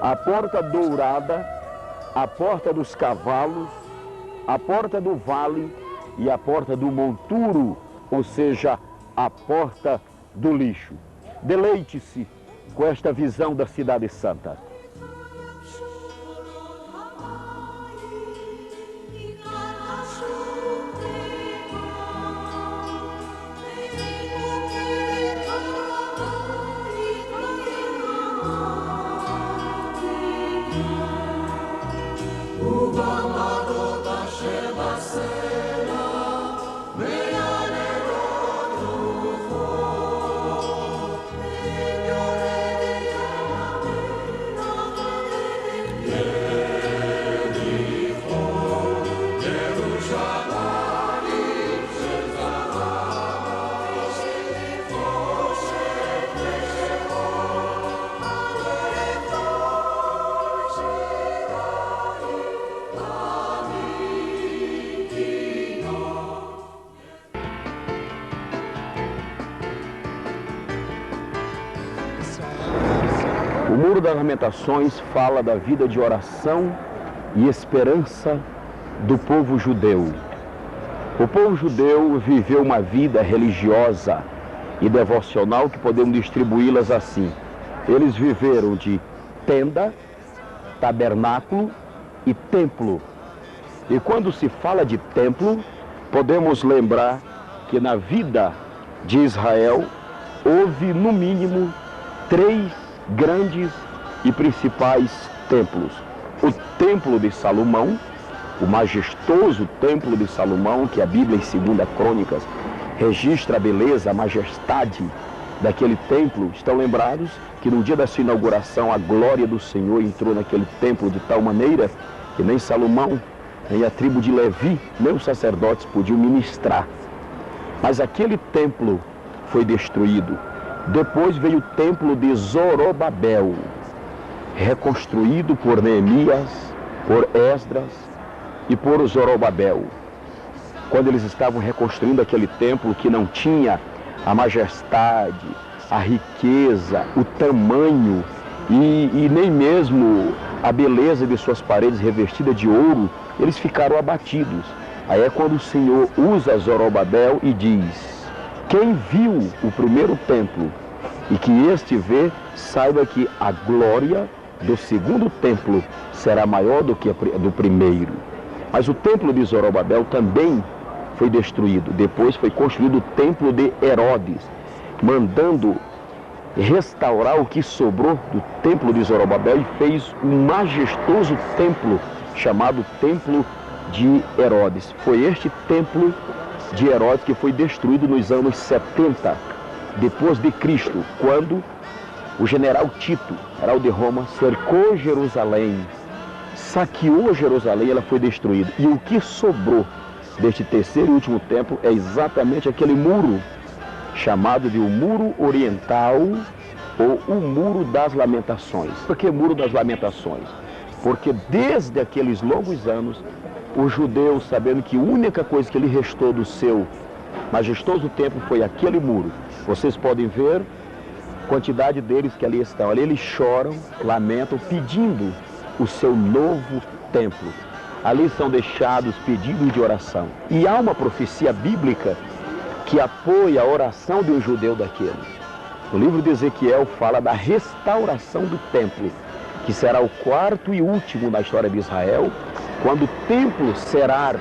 a porta dourada, a porta dos cavalos, a porta do vale e a porta do monturo, ou seja, a porta do lixo. Deleite-se com esta visão da cidade santa. O Muro das Lamentações fala da vida de oração e esperança do povo judeu. O povo judeu viveu uma vida religiosa e devocional que podemos distribuí-las assim. Eles viveram de tenda, tabernáculo e templo. E quando se fala de templo, podemos lembrar que na vida de Israel houve no mínimo 3 grandes e principais templos. O Templo de Salomão, o majestoso Templo de Salomão, que a Bíblia em 2 Crônicas registra a beleza, a majestade daquele templo. Estão lembrados que no dia da sua inauguração a glória do Senhor entrou naquele templo de tal maneira que nem Salomão, nem a tribo de Levi, nem os sacerdotes podiam ministrar. Mas aquele templo foi destruído. Depois veio o templo de Zorobabel, reconstruído por Neemias, por Esdras e por Zorobabel. Quando eles estavam reconstruindo aquele templo que não tinha a majestade, a riqueza, o tamanho e nem mesmo a beleza de suas paredes revestidas de ouro, eles ficaram abatidos. Aí é quando o Senhor usa Zorobabel e diz: quem viu o primeiro templo e que este vê, saiba que a glória do segundo templo será maior do que a do primeiro. Mas o templo de Zorobabel também foi destruído. Depois foi construído o templo de Herodes, mandando restaurar o que sobrou do templo de Zorobabel e fez um majestoso templo chamado Templo de Herodes. Foi este templo de Herodes que foi destruído nos anos 70 depois de Cristo, quando o general Tito, general de Roma, cercou Jerusalém, saqueou Jerusalém, ela foi destruída. E o que sobrou deste terceiro e último templo é exatamente aquele muro, chamado de o Muro Oriental ou o Muro das Lamentações. Por que Muro das Lamentações? Porque desde aqueles longos anos, os judeus, sabendo que a única coisa que lhe restou do seu majestoso templo foi aquele muro. Vocês podem ver a quantidade deles que ali estão. Ali eles choram, lamentam, pedindo o seu novo templo. Ali são deixados pedidos de oração. E há uma profecia bíblica que apoia a oração de um judeu daqueles. O livro de Ezequiel fala da restauração do templo, que será o quarto e último na história de Israel, quando o templo será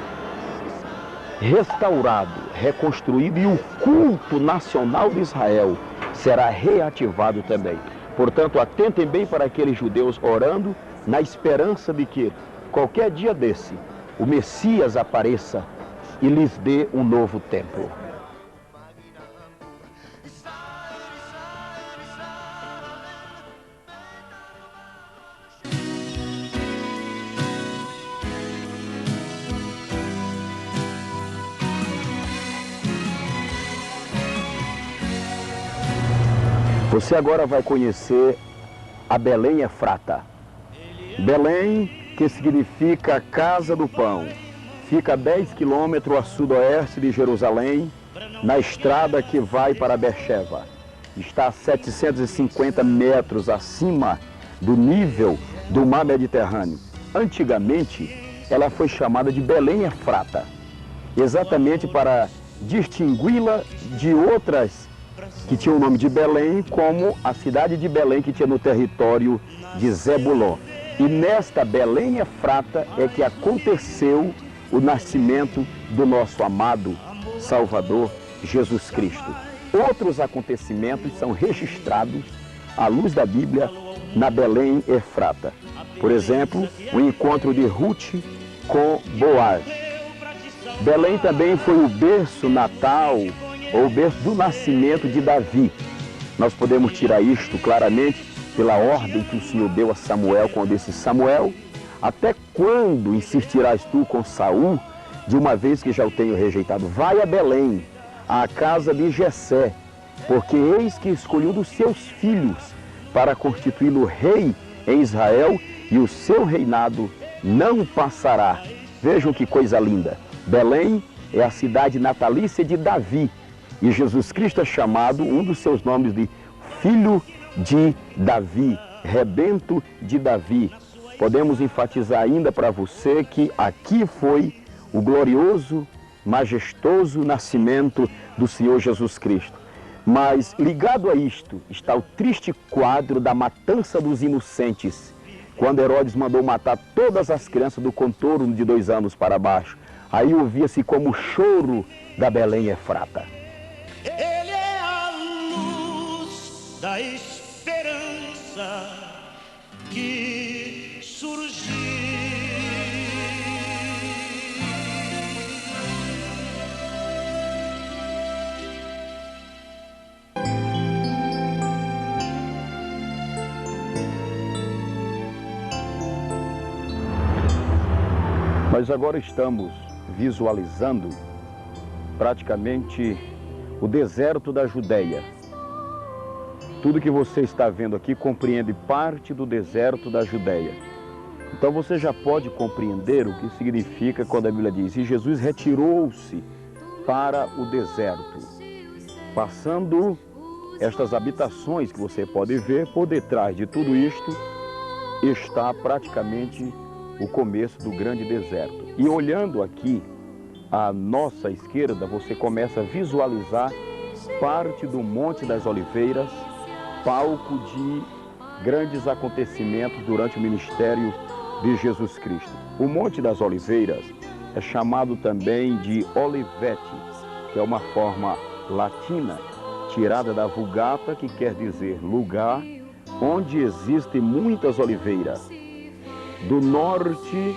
restaurado, reconstruído e o culto nacional de Israel será reativado também. Portanto, atentem bem para aqueles judeus orando na esperança de que qualquer dia desse o Messias apareça e lhes dê um novo templo. Você agora vai conhecer a Belém Efrata. Belém, que significa Casa do Pão, fica a 10 quilômetros a sudoeste de Jerusalém, na estrada que vai para Beersheba. Está a 750 metros acima do nível do mar Mediterrâneo. Antigamente, ela foi chamada de Belém Efrata, exatamente para distingui-la de outras que tinha o nome de Belém, como a cidade de Belém, que tinha no território de Zebulon. E nesta Belém Efrata é que aconteceu o nascimento do nosso amado Salvador Jesus Cristo. Outros acontecimentos são registrados à luz da Bíblia na Belém Efrata. Por exemplo, o encontro de Ruth com Boaz. Belém também foi o berço natal ou o berço do nascimento de Davi. Nós podemos tirar isto claramente pela ordem que o Senhor deu a Samuel, quando disse: Samuel, até quando insistirás tu com Saul, de uma vez que já o tenho rejeitado? Vai a Belém, à casa de Jessé, porque eis que escolheu dos seus filhos para constituí-lo rei em Israel, e o seu reinado não passará. Vejam que coisa linda. Belém é a cidade natalícia de Davi, e Jesus Cristo é chamado, um dos seus nomes, de Filho de Davi, Rebento de Davi. Podemos enfatizar ainda para você que aqui foi o glorioso, majestoso nascimento do Senhor Jesus Cristo. Mas ligado a isto está o triste quadro da matança dos inocentes, quando Herodes mandou matar todas as crianças do contorno de 2 anos para baixo. Aí ouvia-se como o choro da Belém Efrata. Ele é a luz da esperança que surgiu. Nós agora estamos visualizando praticamente o deserto da Judéia. Tudo que você está vendo aqui compreende parte do deserto da Judéia. Então você já pode compreender o que significa quando a Bíblia diz: e Jesus retirou-se para o deserto, passando estas habitações que você pode ver. Por detrás de tudo isto está praticamente o começo do grande deserto. E olhando aqui à nossa esquerda, você começa a visualizar parte do Monte das Oliveiras, palco de grandes acontecimentos durante o ministério de Jesus Cristo. O Monte das Oliveiras é chamado também de Olivete, que é uma forma latina tirada da Vulgata, que quer dizer lugar onde existem muitas oliveiras. Do norte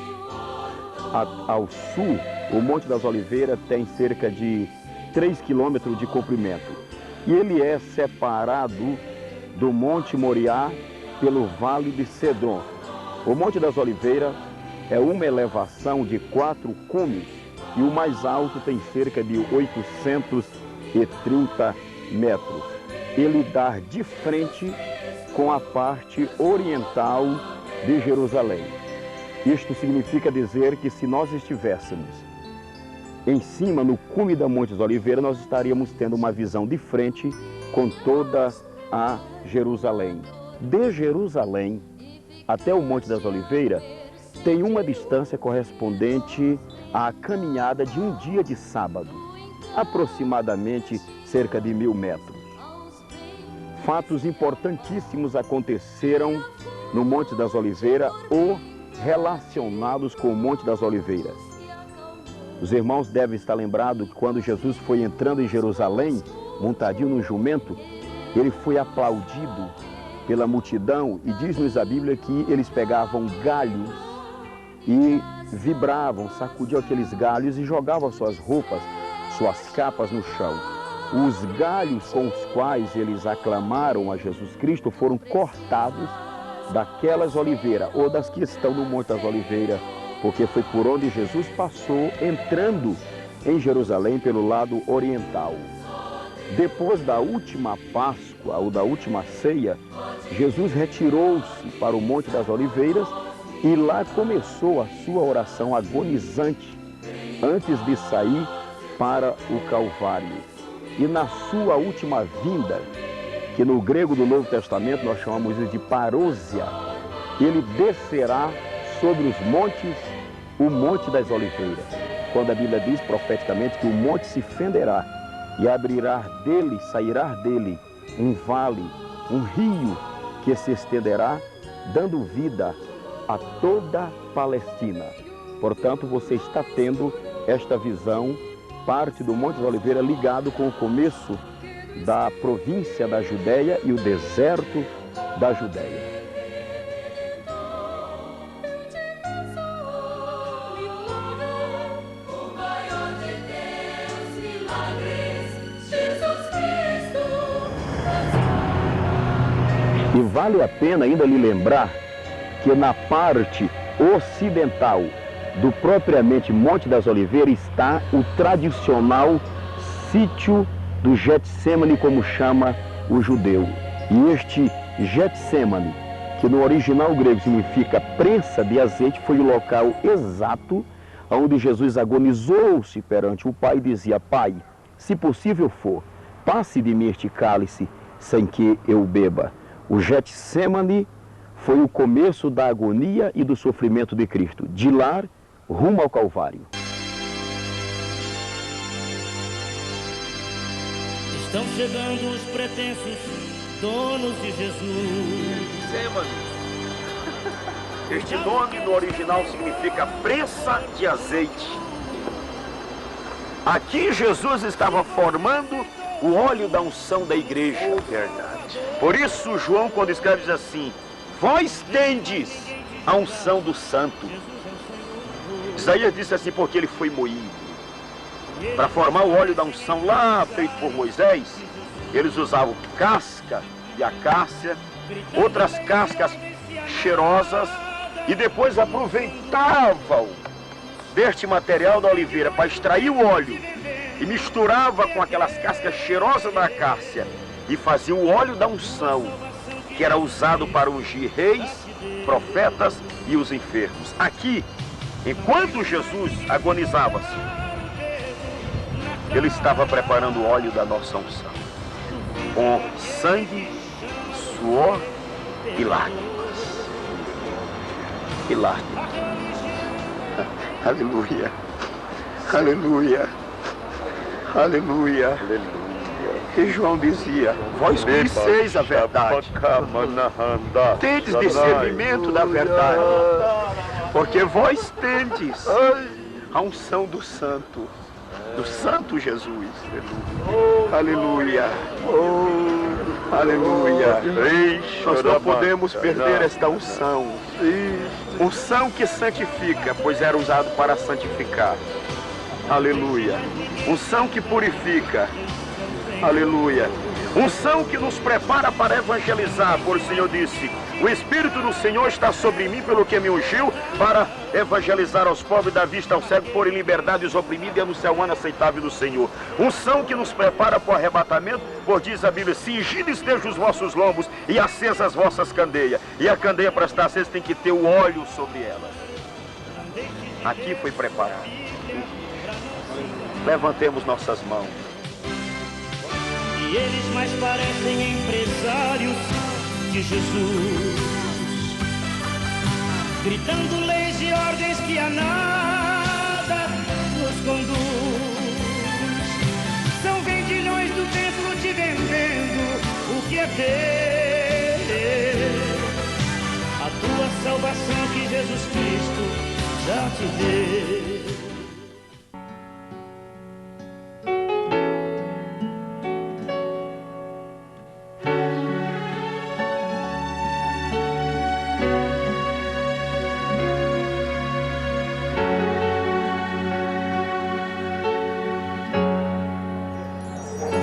ao sul, o Monte das Oliveiras tem cerca de 3 quilômetros de comprimento. E ele é separado do Monte Moriá pelo Vale de Cedron. O Monte das Oliveiras é uma elevação de 4 cumes e o mais alto tem cerca de 830 metros. Ele dá de frente com a parte oriental de Jerusalém. Isto significa dizer que se nós estivéssemos em cima, no cume da Monte das Oliveiras, nós estaríamos tendo uma visão de frente com toda a Jerusalém. De Jerusalém até o Monte das Oliveiras tem uma distância correspondente à caminhada de um dia de sábado, aproximadamente cerca de 1000 metros. Fatos importantíssimos aconteceram no Monte das Oliveiras ou relacionados com o Monte das Oliveiras. Os irmãos devem estar lembrados que quando Jesus foi entrando em Jerusalém, montadinho no jumento, ele foi aplaudido pela multidão e diz-nos a Bíblia que eles pegavam galhos e vibravam, sacudiam aqueles galhos e jogavam suas roupas, suas capas no chão. Os galhos com os quais eles aclamaram a Jesus Cristo foram cortados daquelas oliveiras ou das que estão no Monte das Oliveiras, porque foi por onde Jesus passou, entrando em Jerusalém pelo lado oriental. Depois da última Páscoa ou da última ceia, Jesus retirou-se para o Monte das Oliveiras e lá começou a sua oração agonizante antes de sair para o Calvário. E na sua última vinda, que no grego do Novo Testamento nós chamamos de parousia, ele descerá sobre os montes, o Monte das Oliveiras, quando a Bíblia diz profeticamente que o monte se fenderá e abrirá dele, sairá dele um vale, um rio que se estenderá, dando vida a toda a Palestina. Portanto, você está tendo esta visão, parte do Monte das Oliveiras ligado com o começo da província da Judéia e o deserto da Judéia. E vale a pena ainda lhe lembrar que na parte ocidental do propriamente Monte das Oliveiras está o tradicional sítio do Getsemane, como chama o judeu. E este Getsemane, que no original grego significa prensa de azeite, foi o local exato onde Jesus agonizou-se perante o Pai e dizia: Pai, se possível for, passe de mim este cálice sem que eu beba. O Getsemane foi o começo da agonia e do sofrimento de Cristo, de lá rumo ao Calvário. Estão chegando os pretensos donos de Jesus. Getsemane. Este nome no original significa prensa de azeite. Aqui Jesus estava formando o óleo da unção da igreja. Verdade. Por isso João, quando escreve, diz assim: vós tendes a unção do santo. Isaías disse assim, porque ele foi moído. Para formar o óleo da unção lá feito por Moisés, eles usavam casca de acácia, outras cascas cheirosas, e depois aproveitavam deste material da oliveira para extrair o óleo e misturava com aquelas cascas cheirosas da acácia e fazia o óleo da unção, que era usado para ungir reis, profetas e os enfermos. Aqui, enquanto Jesus agonizava-se, ele estava preparando o óleo da nossa unção, com sangue, suor e lágrimas. E lágrimas. Aleluia. Aleluia. Aleluia. E João dizia: vós conheceis a verdade, tendes discernimento da verdade, porque vós tendes a unção do Santo Jesus. Aleluia. Aleluia. Nós não podemos perder esta unção. Unção que santifica, pois era usado para santificar. Aleluia. Unção que purifica. Aleluia. Unção que nos prepara para evangelizar, por o Senhor disse: o Espírito do Senhor está sobre mim, pelo que me ungiu, para evangelizar aos pobres, dar vista ao cego, pôr em liberdade os oprimidos e anunciar o ano aceitável do Senhor. Unção que nos prepara para o arrebatamento, por diz a Bíblia: cingidos estejam os vossos lombos e acesas as vossas candeias. E a candeia, para estar acesa, tem que ter o óleo sobre ela. Aqui foi preparado. Levantemos nossas mãos. E eles mais parecem empresários de Jesus, gritando leis e ordens que a nada nos conduz. São vendilhões do templo te vendendo o que é teu, a tua salvação que Jesus Cristo já te deu.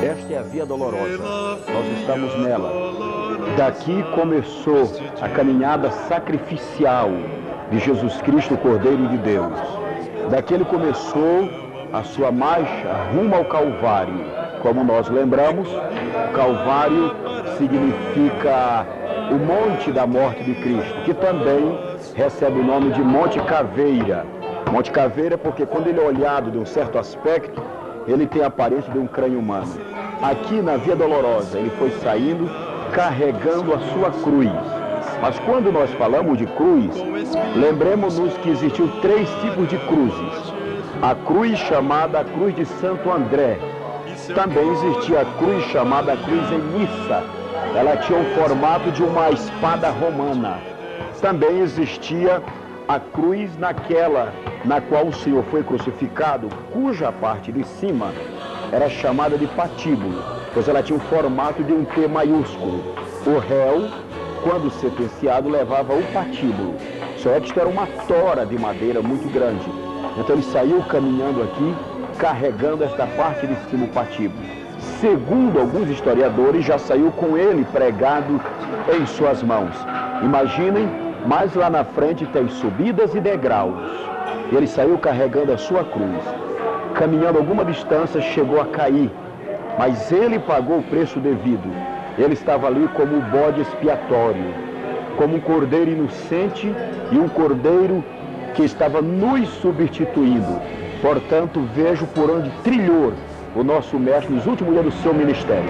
Esta é a Via Dolorosa, nós estamos nela. Daqui começou a caminhada sacrificial de Jesus Cristo, o Cordeiro de Deus. Daqui ele começou a sua marcha rumo ao Calvário. Como nós lembramos, o Calvário significa o monte da morte de Cristo, que também recebe o nome de Monte Caveira. Monte Caveira porque quando ele é olhado de um certo aspecto, ele tem a aparência de um crânio humano. Aqui na Via Dolorosa, ele foi saindo carregando a sua cruz. Mas quando nós falamos de cruz, lembremos-nos que existiu 3 tipos de cruzes. A cruz chamada Cruz de Santo André. Também existia a cruz chamada Cruz Emissa. Ela tinha o formato de uma espada romana. Também existia a cruz naquela na qual o Senhor foi crucificado, cuja parte de cima era chamada de patíbulo, pois ela tinha o formato de um T maiúsculo. O réu, quando sentenciado, levava o patíbulo. Só é que isto era uma tora de madeira muito grande. Então ele saiu caminhando aqui, carregando esta parte de cima, o patíbulo. Segundo alguns historiadores, já saiu com ele pregado em suas mãos. Imaginem, mais lá na frente tem subidas e degraus. Ele saiu carregando a sua cruz. Caminhando alguma distância, chegou a cair. Mas ele pagou o preço devido. Ele estava ali como o bode expiatório, como um cordeiro inocente e um cordeiro que estava nos substituindo. Portanto, vejo por onde trilhou o nosso mestre nos últimos dias do seu ministério.